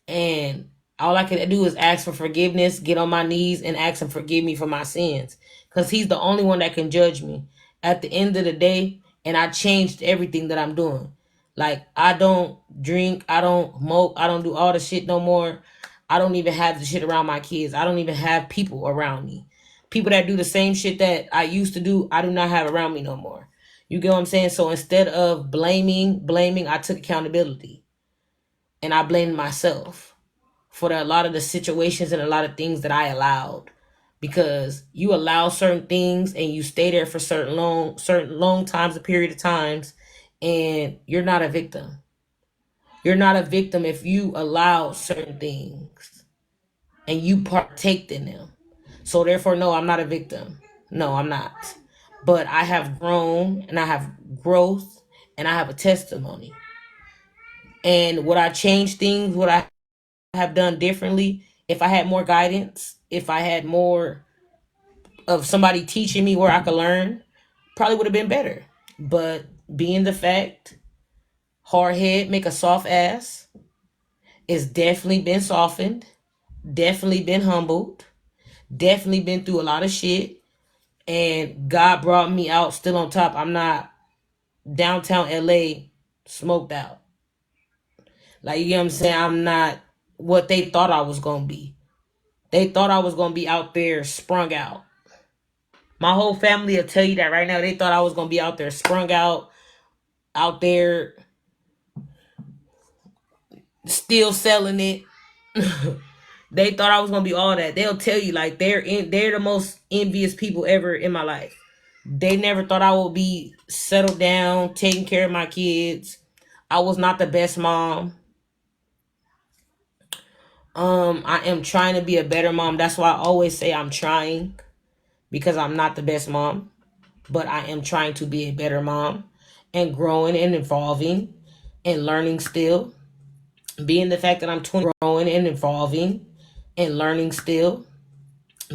And all I can do is ask for forgiveness, get on my knees, and ask him forgive me for my sins. Because he's the only one that can judge me at the end of the day. And I changed everything that I'm doing. Like, I don't drink, I don't smoke, I don't do all the shit no more. I don't even have the shit around my kids. I don't even have people around me. People that do the same shit that I used to do, I do not have around me no more. You get what I'm saying? So instead of blaming, I took accountability. And I blamed myself for a lot of the situations and a lot of things that I allowed. Because you allow certain things and you stay there for certain long times, a period of times, and you're not a victim. You're not a victim if you allow certain things and you partake in them. So therefore, no, I'm not a victim. No, I'm not. but I have grown and I have growth and I have a testimony. And would I change things? Would I have done differently if I had more guidance? If I had more of somebody teaching me where I could learn? Probably would have been better. But being the fact, hard head make a soft ass. It's definitely been softened, definitely been humbled, definitely been through a lot of shit. And God brought me out still on top. I'm not downtown LA smoked out. Like, you know what I'm saying? I'm not what they thought I was going to be. They thought I was going to be out there sprung out. My whole family will tell you that right now. They thought I was going to be out there sprung out there still selling it. They thought I was gonna be all that. They'll tell you like they're the most envious people ever in my life. They never thought I would be settled down, taking care of my kids. I was not the best mom. I am trying to be a better mom. That's why I always say I'm trying, because I'm not the best mom, but I am trying to be a better mom and growing and evolving and learning still. Being the fact that I'm 20, growing and evolving and learning still.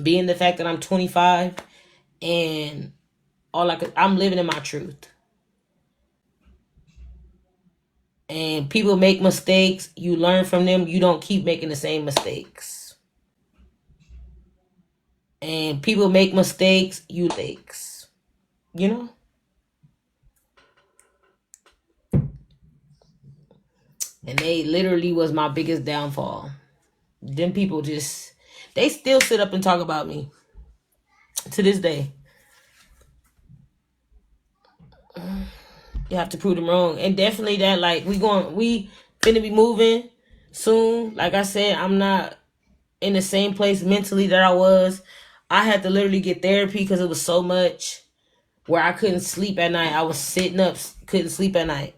Being the fact that I'm 25 and I'm living in my truth. And people make mistakes, you learn from them, you don't keep making the same mistakes. And people make mistakes, you know? And they literally was my biggest downfall. Them people they still sit up and talk about me to this day. You have to prove them wrong. And definitely that, like, we finna be moving soon. Like I said, I'm not in the same place mentally that I was. I had to literally get therapy because it was so much where I couldn't sleep at night. I was sitting up, couldn't sleep at night.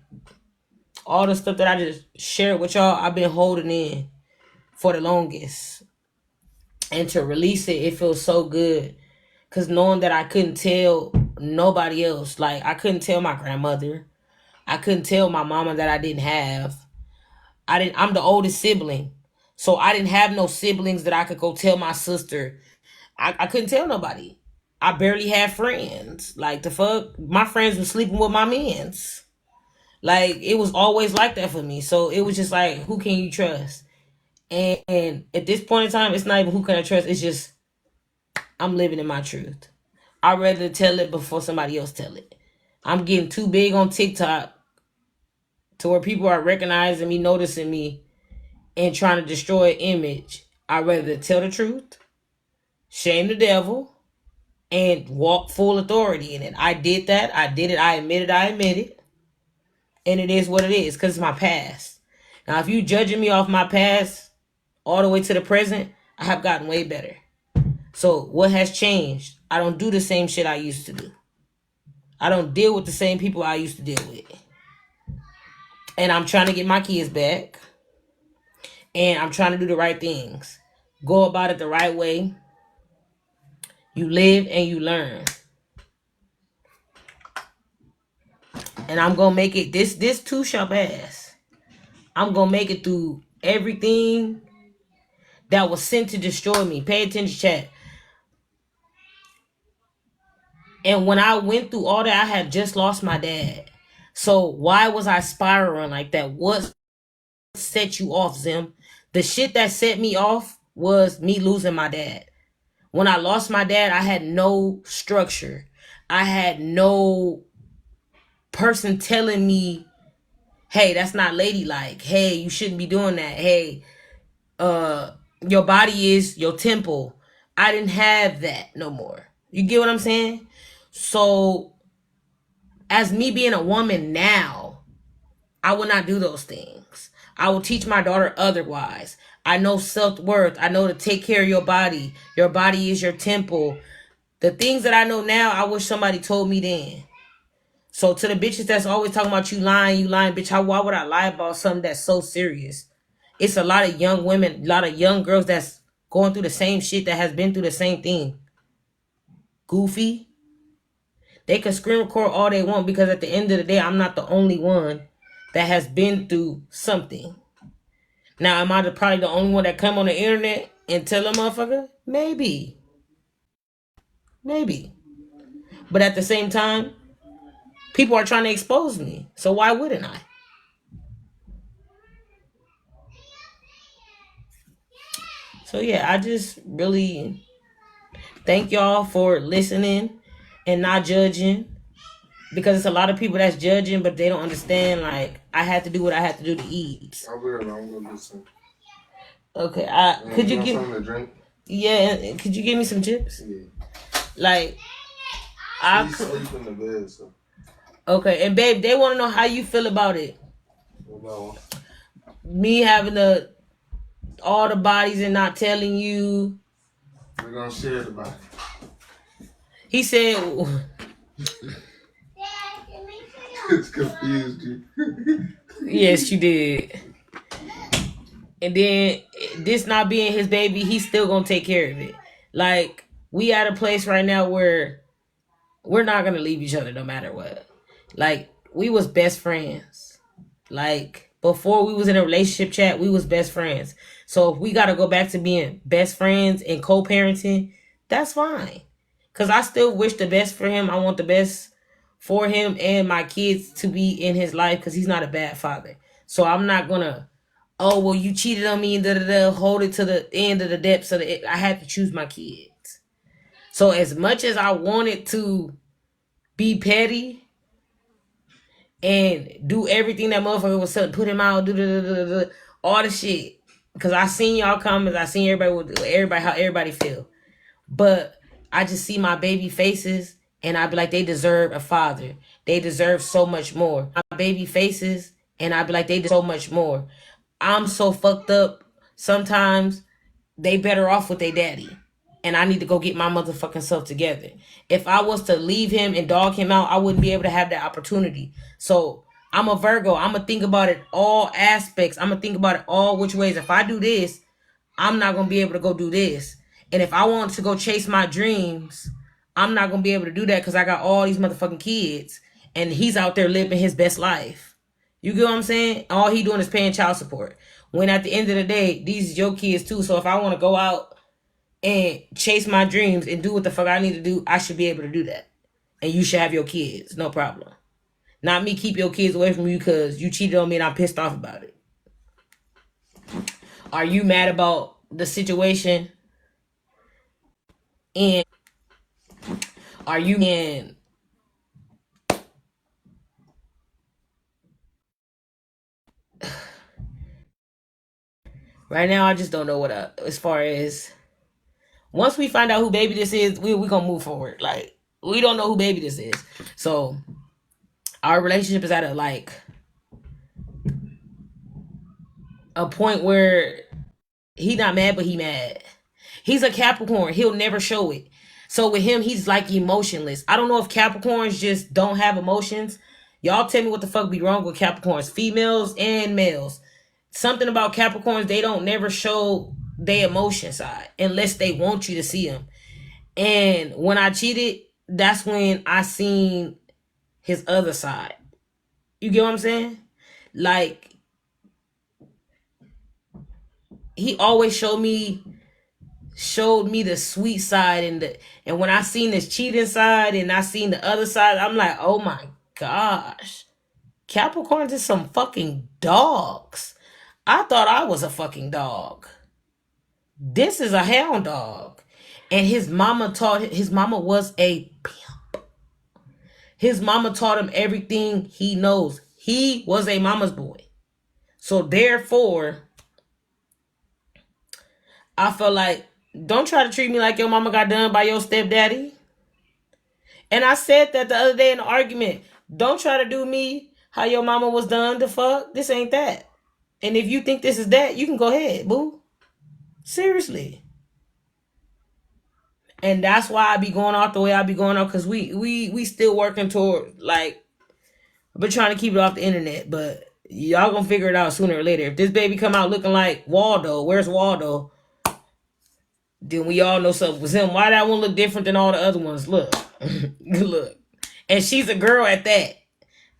All the stuff that I just shared with y'all, I've been holding in for the longest. And to release it, it feels so good. Because knowing that I couldn't tell nobody else. Like, I couldn't tell my grandmother. I couldn't tell my mama that I didn't have. I'm the oldest sibling. So I didn't have no siblings that I could go tell my sister. I couldn't tell nobody. I barely had friends. Like, the fuck? My friends were sleeping with my mans. Like, it was always like that for me. So it was just like, who can you trust? And at this point in time, it's not even who can I trust. It's just, I'm living in my truth. I'd rather tell it before somebody else tell it. I'm getting too big on TikTok to where people are recognizing me, noticing me, and trying to destroy an image. I'd rather tell the truth, shame the devil, and walk full authority in it. I did that. I did it. I admit it. And it is what it is, because it's my past. Now, if you judging me off my past all the way to the present, I have gotten way better. So what has changed? I don't do the same shit I used to do. I don't deal with the same people I used to deal with. And I'm trying to get my kids back. And I'm trying to do the right things. Go about it the right way. You live and you learn. And I'm going to make it. This too shall pass. I'm going to make it through everything that was sent to destroy me. Pay attention, chat. And when I went through all that, I had just lost my dad. So why was I spiraling like that? What set you off, Zim? The shit that set me off was me losing my dad. When I lost my dad, I had no structure. I had no person telling me, hey, that's not ladylike. Hey, you shouldn't be doing that. Hey, your body is your temple. I didn't have that no more. You get what I'm saying? So, as me being a woman now, I will not do those things. I will teach my daughter otherwise. I know self-worth. I know to take care of your body. Your body is your temple. The things that I know now, I wish somebody told me then. So to the bitches that's always talking about you lying, bitch, why would I lie about something that's so serious? It's a lot of young women, a lot of young girls that's going through the same shit, that has been through the same thing. Goofy. They can screen record all they want because at the end of the day, I'm not the only one that has been through something. Now, am I probably the only one that come on the internet and tell a motherfucker? Maybe. Maybe. But at the same time, people are trying to expose me. So why wouldn't I? So yeah, I just really thank y'all for listening and not judging. Because it's a lot of people that's judging, but they don't understand, like, I had to do what I had to do to eat. I will. I'm gonna get some. Okay, could you give something to drink? Yeah, could you give me some chips? Yeah. Like, She's sleep in the bed, so. Okay, and babe, they want to know how you feel about it. About me having all the bodies and not telling you. We're gonna share the body. He said. It's confused you. Yes, you did. And then this not being his baby, he's still gonna take care of it. Like, we at a place right now where we're not gonna leave each other no matter what. Like, we was best friends. Like, before we was in a relationship chat, we was best friends. So if we gotta go back to being best friends and co-parenting, that's fine. Cause I still wish the best for him. I want the best for him and my kids to be in his life because he's not a bad father. So I'm not gonna, oh, well, you cheated on me and hold it to the end of the depths of I had to choose my kids. So as much as I wanted to be petty and do everything that motherfucker was saying, put him out, do all the shit. Because I seen y'all comments, I seen everybody how everybody feel. But I just see my baby faces and I be like, they deserve a father. They deserve so much more. My baby faces and I be like, they deserve so much more. I'm so fucked up. Sometimes they better off with their daddy. And I need to go get my motherfucking self together. If I was to leave him and dog him out, I wouldn't be able to have that opportunity. So I'm a Virgo. I'm going to think about it all aspects. I'm going to think about it all which ways. If I do this, I'm not going to be able to go do this. And if I want to go chase my dreams, I'm not going to be able to do that because I got all these motherfucking kids. And he's out there living his best life. You get what I'm saying? All he doing is paying child support. When at the end of the day, these is your kids too. So if I want to go out and chase my dreams and do what the fuck I need to do, I should be able to do that. And you should have your kids. No problem. Not me keep your kids away from you because you cheated on me and I'm pissed off about it. Are you mad about the situation? And are you in? Right now, I just don't know what as far as once we find out who baby this is, we gonna move forward. Like, we don't know who baby this is. So our relationship is at a point where he not mad, but he mad. He's a Capricorn. He'll never show it. So with him, he's like emotionless. I don't know if Capricorns just don't have emotions. Y'all tell me what the fuck be wrong with Capricorns, females and males. Something about Capricorns, they don't never show their emotion side unless they want you to see them. And when I cheated, that's when I seen his other side. You get what I'm saying? Like, he always showed me the sweet side and when I seen this cheating side and I seen the other side, I'm like, oh my gosh. Capricorns is some fucking dogs. I thought I was a fucking dog. This is a hound dog. And his mama was a pimp. His mama taught him everything he knows. He was a mama's boy. So therefore, I felt like, don't try to treat me like your mama got done by your stepdaddy. And I said that the other day in the argument. Don't try to do me how your mama was done. The fuck? This ain't that. And if you think this is that, you can go ahead, boo. Seriously. And that's why I be going off the way I be going off. Because we still working toward, like, I've been trying to keep it off the internet. But y'all gonna figure it out sooner or later. If this baby come out looking like Waldo, where's Waldo? Then we all know something was him. Why that one look different than all the other ones? Look. Look. And she's a girl at that.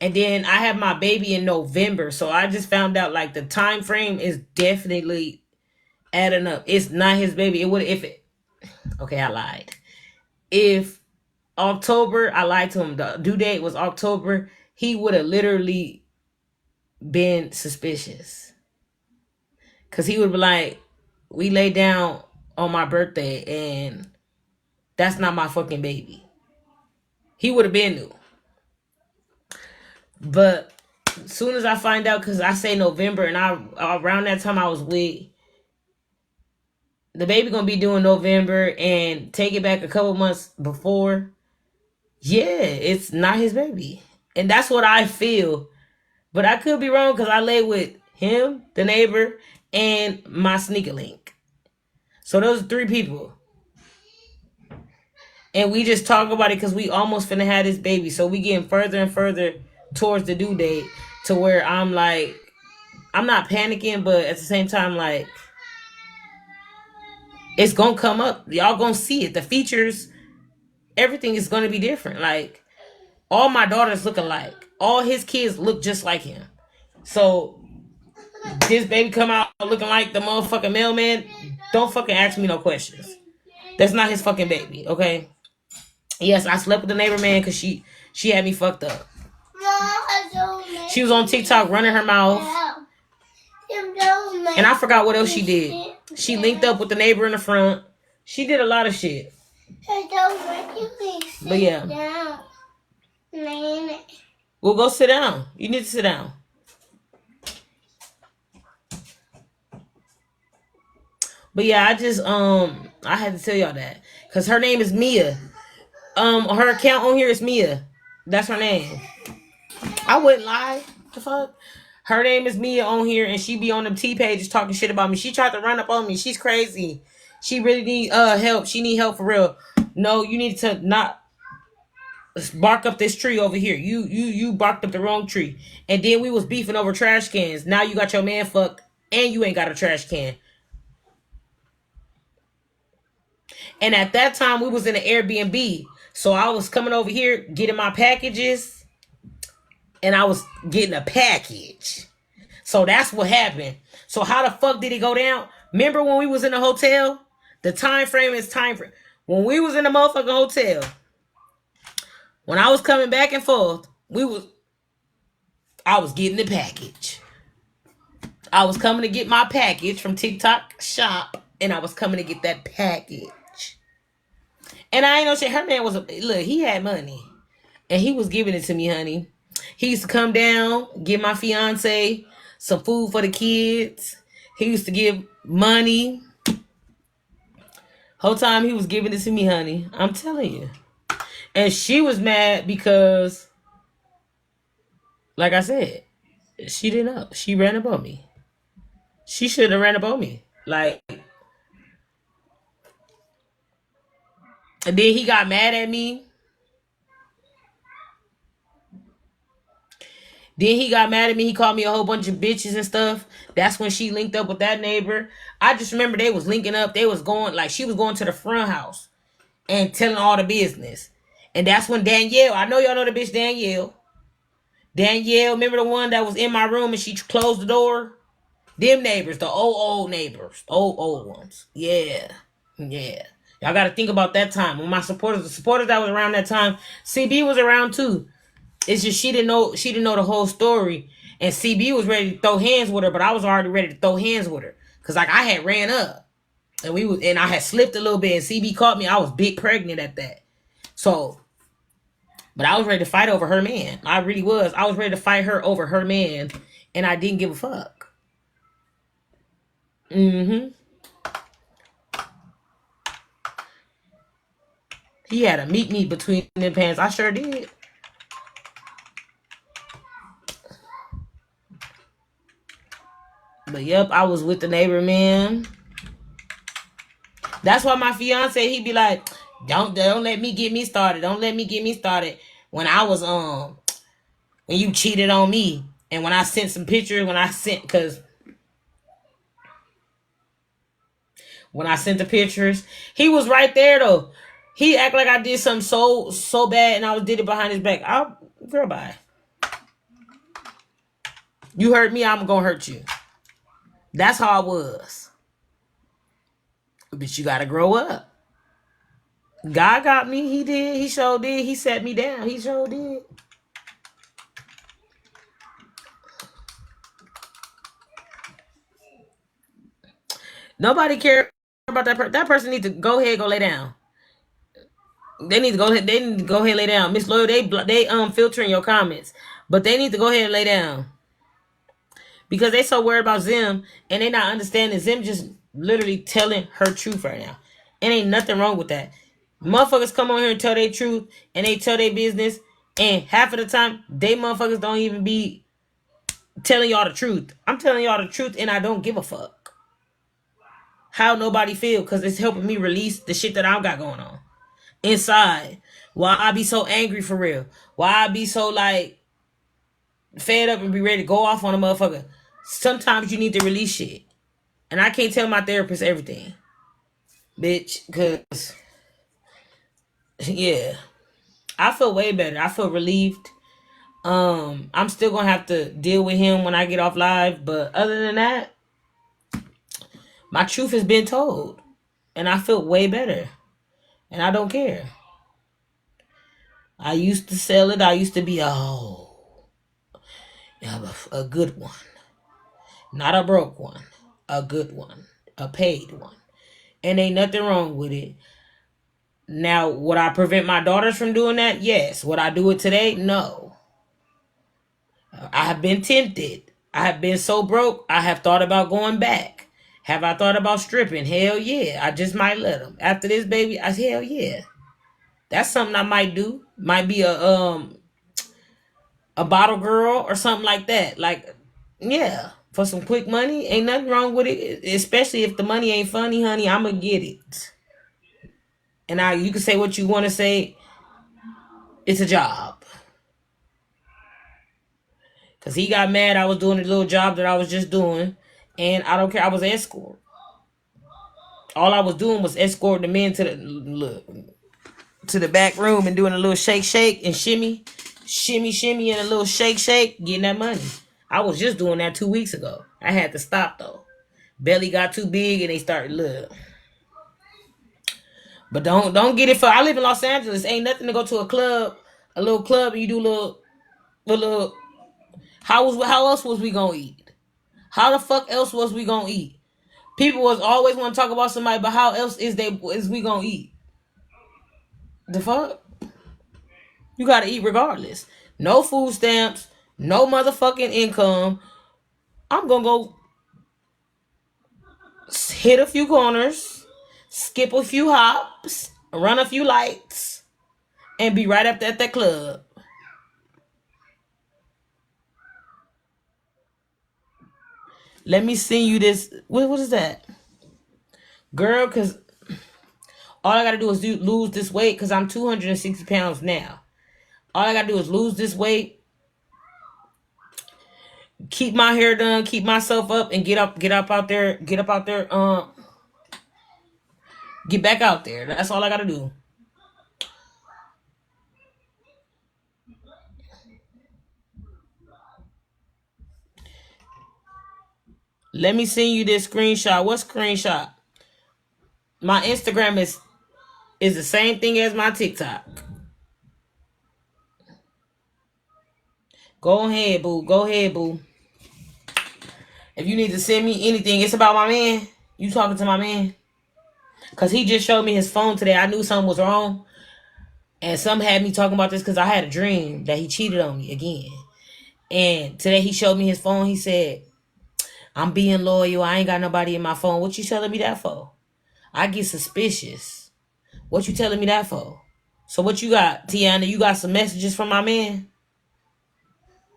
And then I have my baby in November. So I just found out like the time frame is definitely adding up. It's not his baby. It would if it okay, I lied. If October, I lied to him. The due date was October, he would have literally been suspicious. Cause he would be like, we laid down on my birthday and that's not my fucking baby. He would have been new. But as soon as I find out, because I say November, and around that time I was with the baby gonna be doing November, and take it back a couple months before. Yeah, it's not his baby, and that's what I feel. But I could be wrong because I lay with him, the neighbor, and my sneaker link. So those are 3 people. And we just talk about it because we almost finna have this baby. So we getting further and further towards the due date to where I'm like, I'm not panicking, but at the same time, like, it's gonna come up. Y'all gonna see it. The features, everything is gonna be different. Like, all my daughters look alike. All his kids look just like him. So this baby come out looking like the motherfucking mailman. Don't fucking ask me no questions. That's not his fucking baby, okay? Yes, I slept with the neighbor man because she had me fucked up. She was on TikTok running her mouth. And I forgot what else she did. She linked up with the neighbor in the front. She did a lot of shit. But yeah. Well, go sit down. You need to sit down. But yeah, I had to tell y'all that. Because her name is Mia. Her account on here is Mia. That's her name. I wouldn't lie. The fuck? Her name is Mia on here, and she be on them T pages talking shit about me. She tried to run up on me. She's crazy. She really need help. She need help for real. No, you need to not bark up this tree over here. You barked up the wrong tree. And then we was beefing over trash cans. Now you got your man fucked, and you ain't got a trash can. And at that time, we was in an Airbnb. So I was coming over here, getting my packages, and I was getting a package. So that's what happened. So how the fuck did it go down? Remember when we was in the hotel? The time frame is time frame. When we was in the motherfucking hotel, when I was coming back and forth, I was getting the package. I was coming to get my package from TikTok shop, and I was coming to get that package. And I ain't no shit. Her man look, he had money. And he was giving it to me, honey. He used to come down, give my fiance some food for the kids. He used to give money. Whole time he was giving it to me, honey. I'm telling you. And she was mad because, like I said, she didn't know. She ran up on me. She should have ran up on me. Like, and then he got mad at me. Then he got mad at me. He called me a whole bunch of bitches and stuff. That's when she linked up with that neighbor. I just remember they was linking up. They was going, like, she was going to the front house and telling all the business. And that's when Danielle, I know y'all know the bitch Danielle. Danielle, remember the one that was in my room and she closed the door? Them neighbors, the old neighbors. Old ones. Yeah. Yeah. Y'all got to think about that time. When the supporters that was around that time, CB was around too. It's just she didn't know the whole story. And CB was ready to throw hands with her, but I was already ready to throw hands with her. Cause like I had ran up. And I had slipped a little bit and CB caught me. I was big pregnant at that. So, but I was ready to fight over her man. I really was. I was ready to fight her over her man. And I didn't give a fuck. Mm-hmm. He had a meet between them pants. I sure did. But yep, I was with the neighbor man. That's why my fiance, he be like, don't let me get me started. Don't let me get me started. When I was when you cheated on me, and when I sent some pictures, when I sent the pictures, he was right there though. He act like I did something so bad and I did it behind his back. Girl, bye. You hurt me, I'm gonna hurt you. That's how I was. But you gotta grow up. God got me. He did. He sure did. He set me down. He sure did. Nobody care about that person. That person needs to go ahead and go lay down. They need to go ahead. They need to go ahead and lay down. Miss Loyal, they filtering your comments, but they need to go ahead and lay down because they so worried about Zim and they not understanding Zim just literally telling her truth right now. And ain't nothing wrong with that. Motherfuckers come on here and tell their truth and they tell their business, and half of the time they motherfuckers don't even be telling y'all the truth. I'm telling y'all the truth and I don't give a fuck how nobody feel because it's helping me release the shit that I got going on inside. Why I be so angry for real? Why I be so like fed up and be ready to go off on a motherfucker? Sometimes you need to release shit. And I can't tell my therapist everything. Bitch, cause yeah. I feel way better. I feel relieved. I'm still gonna have to deal with him when I get off live, but other than that, my truth has been told. And I feel way better. And I don't care. I used to sell it. I used to be a good one. Not a broke one. A good one. A paid one. And ain't nothing wrong with it. Now, would I prevent my daughters from doing that? Yes. Would I do it today? No. I have been tempted. I have been so broke, I have thought about going back. Have I thought about stripping? Hell yeah. I just might let them. After this, baby, hell yeah. That's something I might do. Might be a bottle girl or something like that. Like, yeah, for some quick money, ain't nothing wrong with it. Especially if the money ain't funny, honey, I'ma get it. And you can say what you want to say. It's a job. Cause he got mad I was doing a little job that I was just doing, and I don't care. I was an escort. All I was doing was escorting the men to the back room and doing a little shake and shimmy, and a little shake, getting that money. I was just doing that 2 weeks ago. I had to stop though. Belly got too big and they started look. But don't get it for. I live in Los Angeles. Ain't nothing to go to a little club, and you do a little. How else was we gonna eat? How the fuck else was we gonna eat? People was always want to talk about somebody, but how else is we gonna eat? The fuck? You gotta eat regardless. No food stamps, no motherfucking income. I'm gonna go hit a few corners, skip a few hops, run a few lights, and be right up at that club. Let me send you this. What is that? Girl, because all I got to do is lose this weight because I'm 260 pounds now. All I got to do is lose this weight, keep my hair done, keep myself up, and get out there, get back out there. That's all I got to do. Let me send you this screenshot. What screenshot? My Instagram is the same thing as my TikTok. Go ahead, boo. Go ahead, boo. If you need to send me anything, it's about my man. You talking to my man? Because he just showed me his phone today. I knew something was wrong. And some had me talking about this because I had a dream that he cheated on me again. And today he showed me his phone. He said, I'm being loyal. I ain't got nobody in my phone. What you telling me that for? I get suspicious. What you telling me that for? So what you got, Tiana? You got some messages from my man?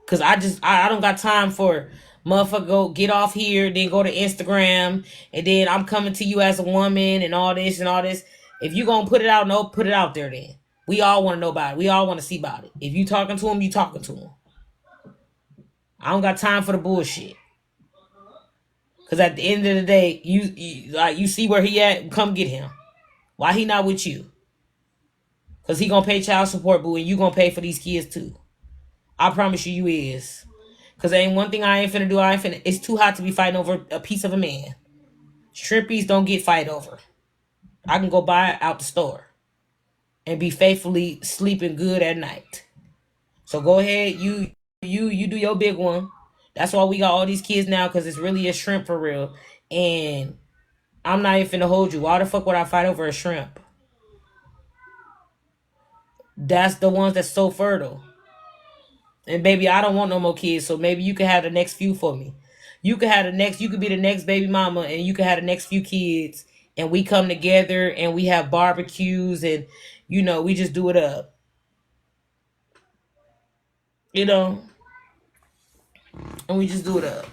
Because I don't got time for motherfucker go get off here, then go to Instagram, and then I'm coming to you as a woman and all this and all this. If you gonna put it out, no, put it out there then. We all want to know about it. We all want to see about it. If you talking to him, you talking to him. I don't got time for the bullshit. Because at the end of the day, you see where he at, come get him. Why he not with you? Because he gonna pay child support, boo, and you gonna pay for these kids too. I promise you is. Because there ain't one thing I ain't finna do. It's too hot to be fighting over a piece of a man. Shrimpies don't get fight over. I can go buy it out the store and be faithfully sleeping good at night. So go ahead, you do your big one. That's why we got all these kids now, because it's really a shrimp for real. And I'm not even finna hold you. Why the fuck would I fight over a shrimp? That's the ones that's so fertile. And baby, I don't want no more kids, so maybe you can have the next few for me. You could be the next baby mama, and you can have the next few kids, and we come together and we have barbecues, and we just do it up. And we just do it up.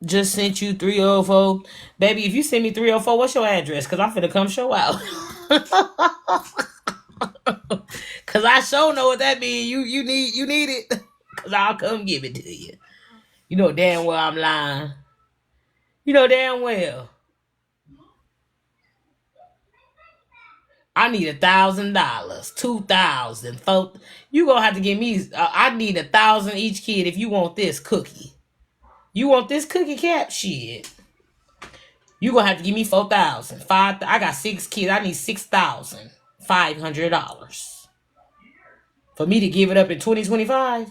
Just sent you 304. Baby, if you send me 304, what's your address? Because I'm finna come show out. Because I sure know what that means. You need it. Because I'll come give it to you. You know damn well I'm lying. You know damn well. I need $1,000, $2,000, $4,000. You gonna have to give me. I need $1,000 each kid if you want this cookie. You want this cookie cap? Shit. You gonna have to give me $4,000. I got 6 kids. I need $6,500 for me to give it up in 2025.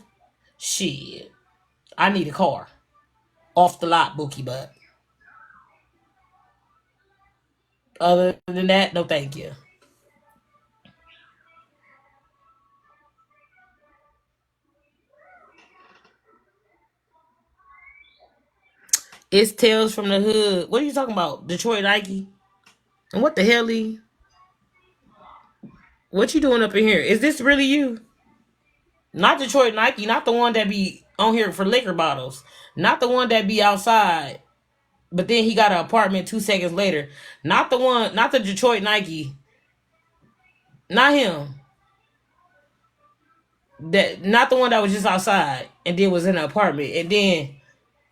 Shit. I need a car. Off the lot, bookie butt. Other than that, no thank you. It's Tales from the Hood. What are you talking about? Detroit Nike? And what the hell, Lee? What you doing up in here? Is this really you? Not Detroit Nike. Not the one that be on here for liquor bottles. Not the one that be outside. But then he got an apartment 2 seconds later. Not the one. Not the Detroit Nike. Not him. Not the one that was just outside and then was in an apartment and then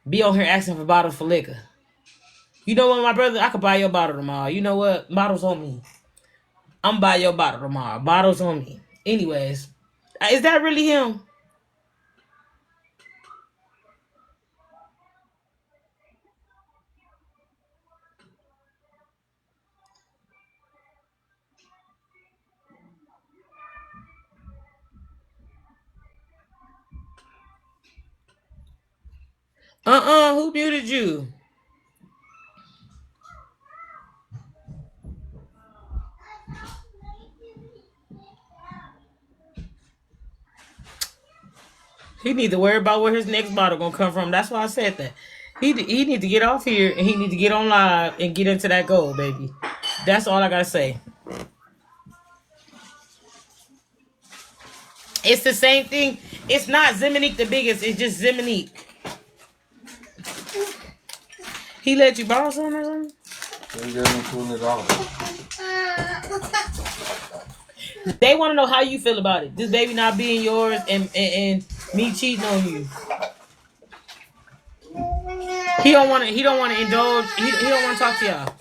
be on here asking for bottles for liquor. You know what, my brother? I could buy your bottle tomorrow. You know what? Bottles on me. I'm buy your bottle tomorrow. Bottles on me. Anyways, is that really him? Who muted you? He need to worry about where his next bottle gonna come from. That's why I said that. He need to get off here and he need to get on live and get into that goal, baby. That's all I gotta say. It's the same thing. It's not Zimnique the biggest. It's just Zimnique. He let you borrow something or something? They gave him $20. They want to know how you feel about it. This baby not being yours and me cheating on you. He don't want to indulge. He don't want to talk to y'all.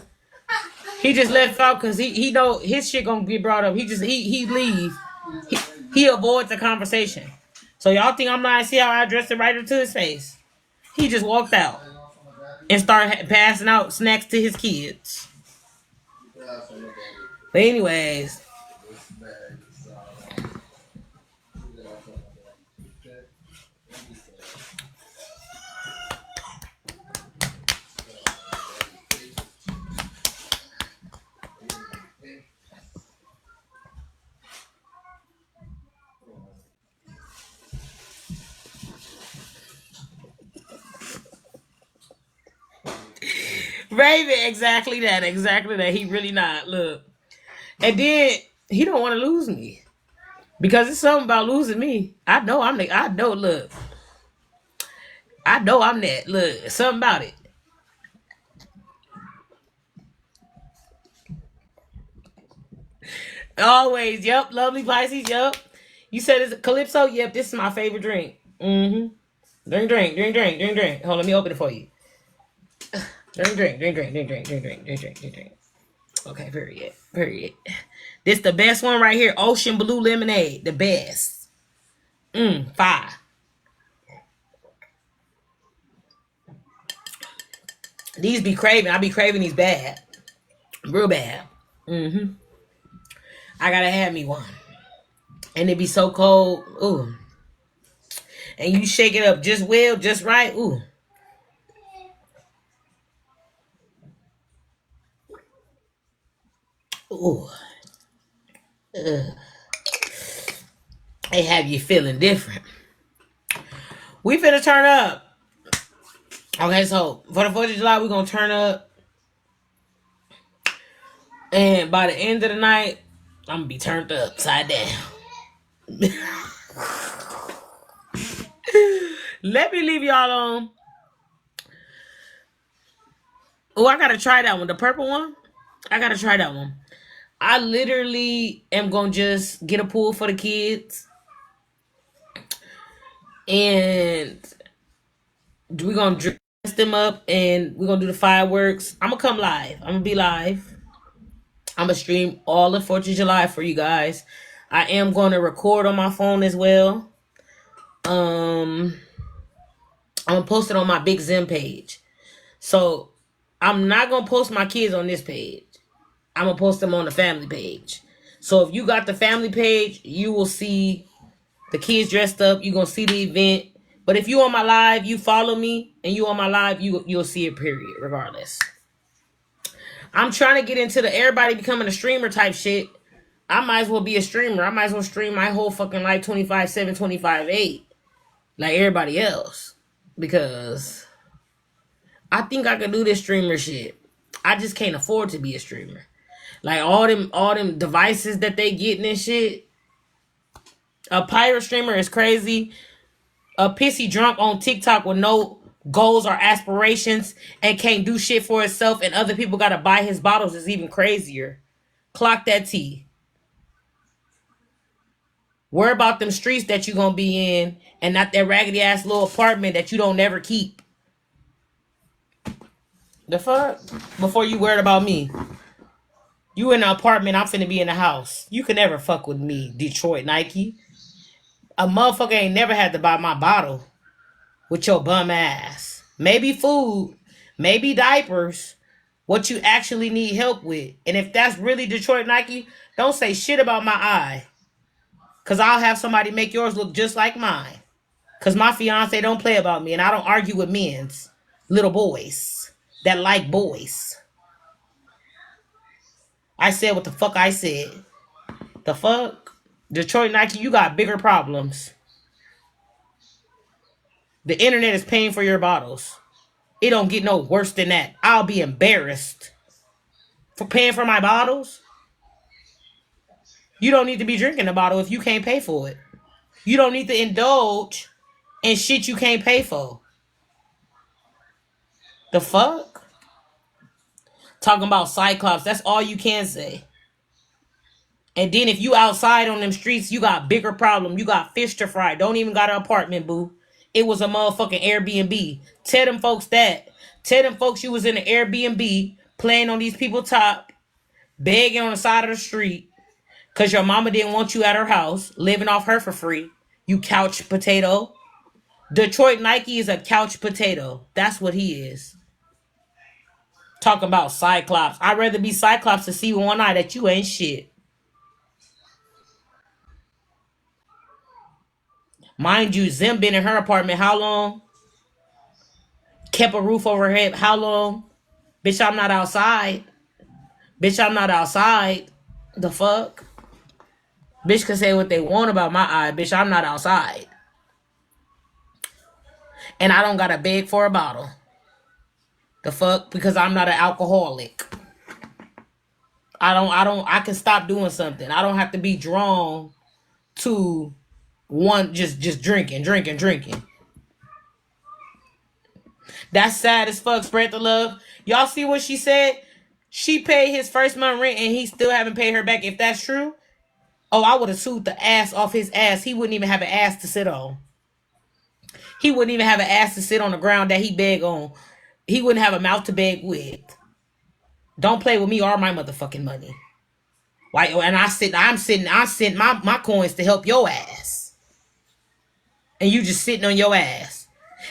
He just left out because he know his shit gonna be brought up. He leave. He avoids the conversation. So y'all think I'm not see how I addressed it right into his face? He just walked out and started passing out snacks to his kids. But anyways. Raven, exactly that. He really not. Look. And then he don't want to lose me. Because it's something about losing me. I know I'm that. Look. I know I'm that. Look, something about it. Always, yep. Lovely Pisces, yep. You said it's Calypso? Yep, this is my favorite drink. Mm-hmm. Drink. Hold on, let me open it for you. Drink. Okay, period. This the best one right here. Ocean Blue Lemonade. The best. Fire. These be craving. I be craving these bad. Real bad. I gotta have me one. And it be so cold. Ooh. And you shake it up just well, just right. Ooh. Ooh. Ugh. They have you feeling different. We finna turn up. Okay, so for the 4th of July, we're gonna turn up. And by the end of the night, I'm gonna be turned upside down. Let me leave y'all on. Oh, I gotta try that one. The purple one? I gotta try that one. I literally am gonna just get a pool for the kids. And we're gonna dress them up and we're gonna do the fireworks. I'm gonna come live. I'm gonna be live. I'm gonna stream all of 4th of July for you guys. I am gonna record on my phone as well. I'm gonna post it on my Big Zim page. So I'm not gonna post my kids on this page. I'm gonna post them on the family page. So if you got the family page, you will see the kids dressed up. You're gonna see the event. But if you on my live, you follow me, and you on my live, you'll see it, period, regardless. I'm trying to get into the everybody becoming a streamer type shit. I might as well be a streamer. I might as well stream my whole fucking life 25/7, 25/8. Like everybody else. Because I think I can do this streamer shit. I just can't afford to be a streamer. Like all them devices that they getting and shit. A pirate streamer is crazy. A pissy drunk on TikTok with no goals or aspirations and can't do shit for itself and other people gotta buy his bottles is even crazier. Clock that T. Worry about them streets that you gonna be in and not that raggedy ass little apartment that you don't never keep. The fuck? Before you worried about me. You in an apartment, I'm finna be in the house. You can never fuck with me, Detroit Nike. A motherfucker ain't never had to buy my bottle with your bum ass. Maybe food, maybe diapers, what you actually need help with. And if that's really Detroit Nike, don't say shit about my eye. Because I'll have somebody make yours look just like mine. Because my fiance don't play about me and I don't argue with men's little boys that like boys. I said what the fuck I said. The fuck? Detroit Nike, you got bigger problems. The internet is paying for your bottles. It don't get no worse than that. I'll be embarrassed for paying for my bottles. You don't need to be drinking the bottle if you can't pay for it. You don't need to indulge in shit you can't pay for. The fuck? Talking about Cyclops, that's all you can say. And then if you outside on them streets, you got bigger problem. You got fish to fry. Don't even got an apartment, boo. It was a motherfucking Airbnb. Tell them folks that. Tell them folks you was in an Airbnb playing on these people's top, begging on the side of the street because your mama didn't want you at her house, living off her for free. You couch potato. Detroit Nike is a couch potato. That's what he is. Talking about Cyclops. I'd rather be Cyclops to see with one eye that you ain't shit. Mind you, Zim been in her apartment how long? Kept a roof over her head how long? Bitch, I'm not outside. Bitch, I'm not outside. The fuck? Bitch can say what they want about my eye. Bitch, I'm not outside. And I don't gotta beg for a bottle. The fuck? Because I'm not an alcoholic. I can stop doing something. I don't have to be drawn to one just drinking. That's sad as fuck. Spread the love. Y'all see what she said? She paid his first month rent and he still haven't paid her back. If that's true, oh, I would have sued the ass off his ass. He wouldn't even have an ass to sit on. He wouldn't even have an ass to sit on the ground that he beg on. He wouldn't have a mouth to beg with. Don't play with me or my motherfucking money. Why? And I sent my coins to help your ass, and you just sitting on your ass.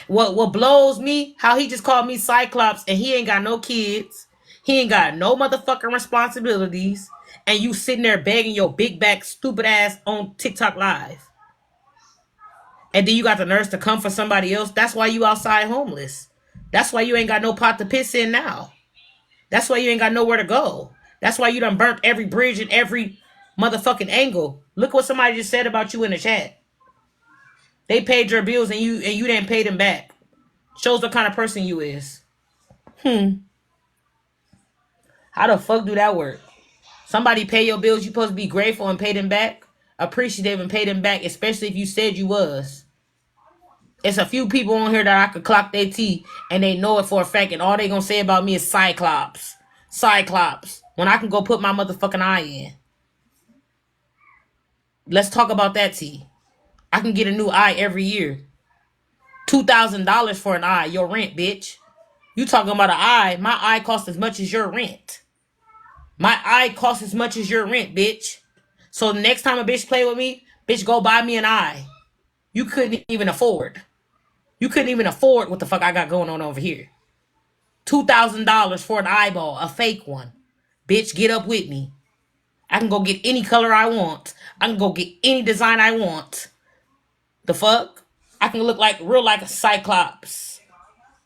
What blows me? How he just called me Cyclops, and he ain't got no kids. He ain't got no motherfucking responsibilities, and you sitting there begging your big back stupid ass on TikTok live. And then you got the nerves to come for somebody else. That's why you outside homeless. That's why you ain't got no pot to piss in now. That's why you ain't got nowhere to go. That's why you done burnt every bridge and every motherfucking angle. Look what somebody just said about you in the chat. They paid your bills and you didn't pay them back. Shows what kind of person you is. How the fuck do that work? Somebody pay your bills, you supposed to be grateful and pay them back? Appreciative and pay them back, especially if you said you was. It's a few people on here that I could clock their teeth and they know it for a fact, and all they gonna say about me is Cyclops. Cyclops. When I can go put my motherfucking eye in. Let's talk about that, T. I can get a new eye every year. $2,000 for an eye, your rent, bitch. You talking about an eye? My eye costs as much as your rent. My eye costs as much as your rent, bitch. So the next time a bitch play with me, bitch, go buy me an eye. You couldn't even afford. You couldn't even afford what the fuck I got going on over here. $2,000 for an eyeball, a fake one. Bitch, get up with me. I can go get any color I want. I can go get any design I want. The fuck? I can look like a Cyclops.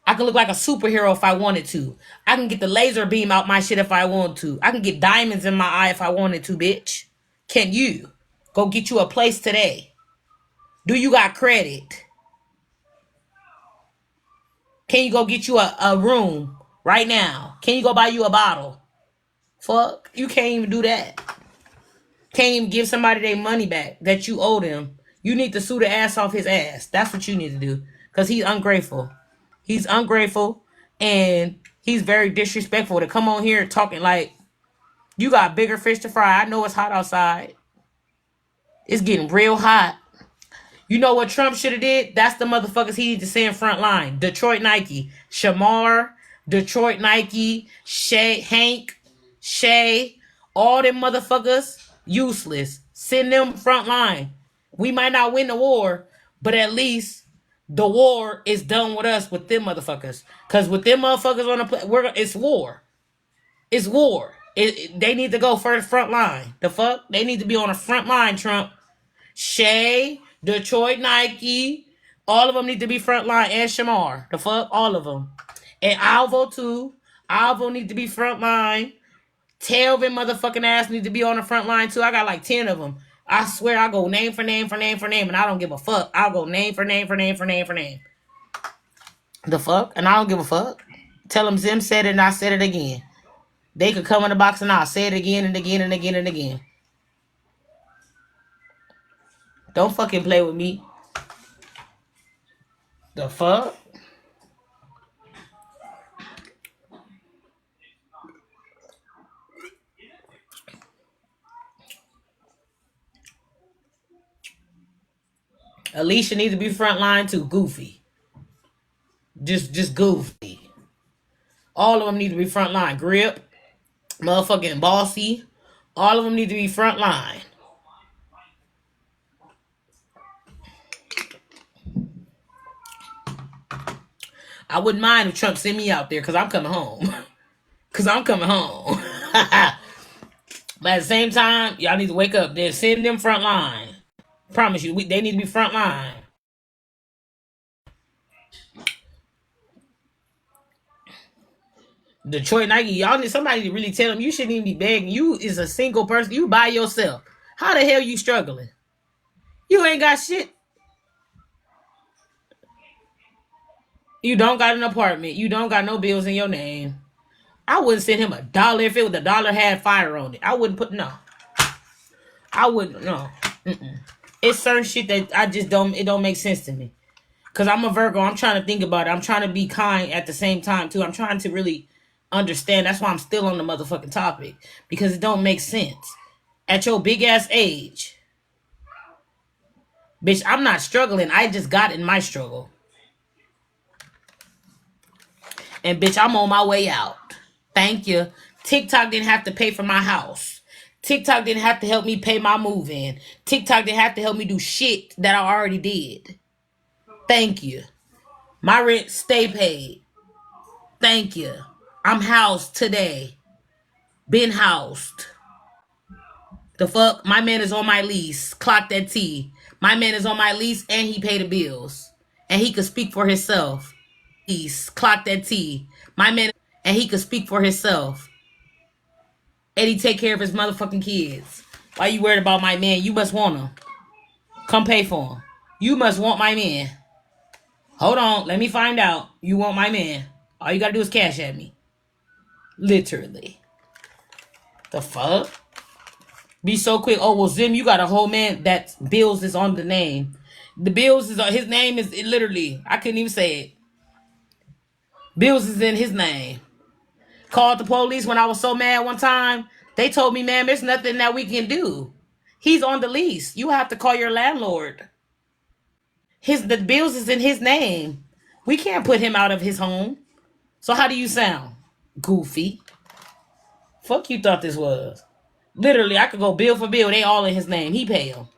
I can look like a superhero if I wanted to. I can get the laser beam out my shit if I want to. I can get diamonds in my eye if I wanted to, bitch. Can you? Go get you a place today. Do you got credit? Can you go get you a room right now? Can you go buy you a bottle? Fuck. You can't even do that. Can't even give somebody their money back that you owe them. You need to sue the ass off his ass. That's what you need to do. Because he's ungrateful. He's ungrateful. And he's very disrespectful to come on here talking like you got bigger fish to fry. I know it's hot outside. It's getting real hot. You know what Trump should have did? That's the motherfuckers he needs to say in front line. Detroit Nike. Shamar, Detroit Nike, Hank, Shay, all them motherfuckers, useless. Send them front line. We might not win the war, but at least the war is done with us with them motherfuckers. Because with them motherfuckers on the it's war. It's war. They need to go for the front line. The fuck? They need to be on the front line, Trump. Shay, Detroit Nike, all of them need to be front line, and Shamar. The fuck? All of them. And Alvo too. Alvo need to be front line. Telvin motherfucking ass need to be on the front line too. I got like 10 of them. I swear I go name for name for name for name, and I don't give a fuck. I'll go name for name for name for name for name. The fuck? And I don't give a fuck. Tell them Zim said it and I said it again. They could come in the box and I'll say it again and again and again and again. Don't fucking play with me. The fuck? Alicia needs to be front line too. Goofy. Just goofy. All of them need to be front line. Grip. Motherfucking Bossy. All of them need to be front line. I wouldn't mind if Trump sent me out there because I'm coming home. Because I'm coming home. But at the same time, y'all need to wake up. They're sending them front line. Promise you, they need to be front line. Detroit Nike, y'all need somebody to really tell them you shouldn't even be begging. You is a single person. You by yourself. How the hell you struggling? You ain't got shit. You don't got an apartment. You don't got no bills in your name. I wouldn't send him $1 if it was $1 had fire on it. I wouldn't put no. I wouldn't no. It's certain shit that I just don't. It don't make sense to me. Cause I'm a Virgo. I'm trying to think about it. I'm trying to be kind at the same time too. I'm trying to really understand. That's why I'm still on the motherfucking topic because it don't make sense. At your big ass age, bitch, I'm not struggling. I just got in my struggle. And bitch, I'm on my way out. Thank you. TikTok didn't have to pay for my house. TikTok didn't have to help me pay my move in. TikTok didn't have to help me do shit that I already did. Thank you. My rent stay paid. Thank you. I'm housed today. Been housed. The fuck? My man is on my lease. Clock that T. My man is on my lease and he paid the bills. And he could speak for himself. Clock that T. My man and he could speak for himself. And he take care of his motherfucking kids. Why you worried about my man? You must want him. Come pay for him. You must want my man. Hold on. Let me find out. You want my man. All you gotta do is cash at me. Literally. The fuck? Be so quick. Oh, well, Zim, you got a whole man that Bills is on the name. The Bills is on his name is literally, I couldn't even say it. Bills is in his name. Called the police when I was so mad one time. They told me, man, there's nothing that we can do. He's on the lease. You have to call your landlord. The bills is in his name. We can't put him out of his home. So how do you sound? Goofy. Fuck you thought this was. Literally, I could go bill for bill. They all in his name. He pay them.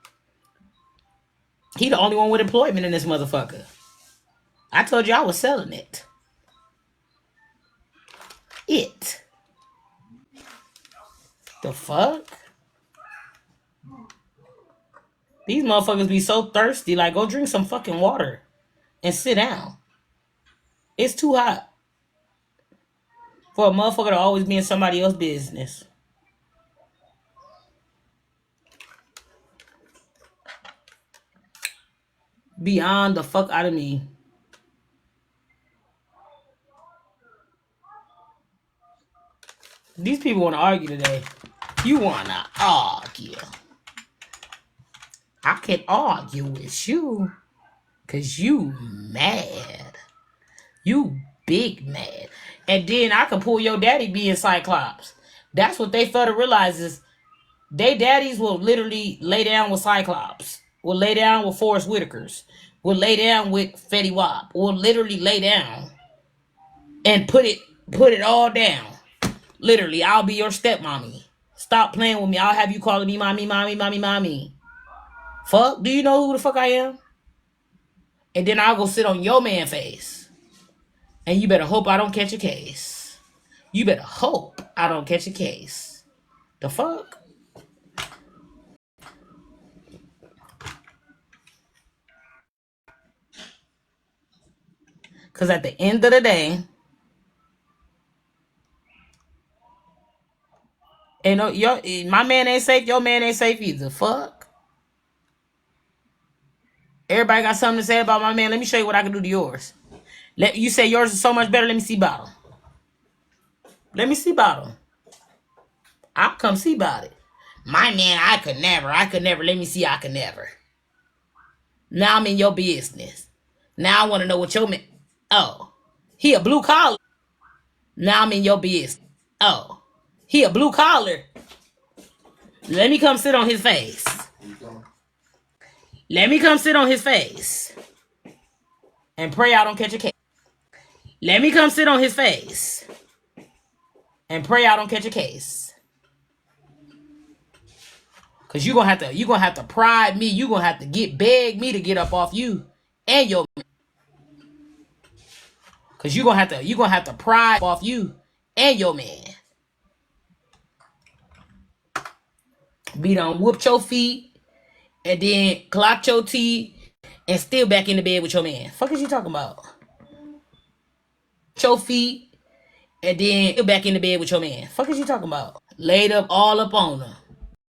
He the only one with employment in this motherfucker. I told you I was selling it. The fuck? These motherfuckers be so thirsty. Like, go drink some fucking water and sit down. It's too hot for a motherfucker to always be in somebody else's business. Beyond the fuck out of me. These people want to argue today. You want to argue. I can argue with you because you mad. You big mad. And then I can pull your daddy being Cyclops. That's what they fail to realize is they daddies will literally lay down with Cyclops. Will lay down with Forrest Whitakers. Will lay down with Fetty Wap. Will literally lay down and put it all down. Literally, I'll be your stepmommy. Stop playing with me. I'll have you calling me mommy, mommy, mommy, mommy. Fuck, do you know who the fuck I am? And then I'll go sit on your man face. And you better hope I don't catch a case. You better hope I don't catch a case. The fuck? Because at the end of the day, and my man ain't safe, your man ain't safe either. Fuck. Everybody got something to say about my man. Let me show you what I can do to yours. You say yours is so much better. Let me see bottle. Let me see bottle. I'll come see about it. My man, I could never. Let me see, I could never. Now I'm in your business. Now I want to know what your man... Oh, he a blue collar. Now I'm in your business. Oh, he a blue collar. Let me come sit on his face. Let me come sit on his face. And pray I don't catch a case. Let me come sit on his face. And pray I don't catch a case. Cause you're gonna have to pride me. You're gonna have to beg me to get up off you and your man. Cause you're gonna have to pride off you and your man. Be done whooped your feet and then clocked your teeth and still back in the bed with your man. Fuck is you talking about? Your feet and then back in the bed with your man. Fuck is you talking about? Laid up all up on her.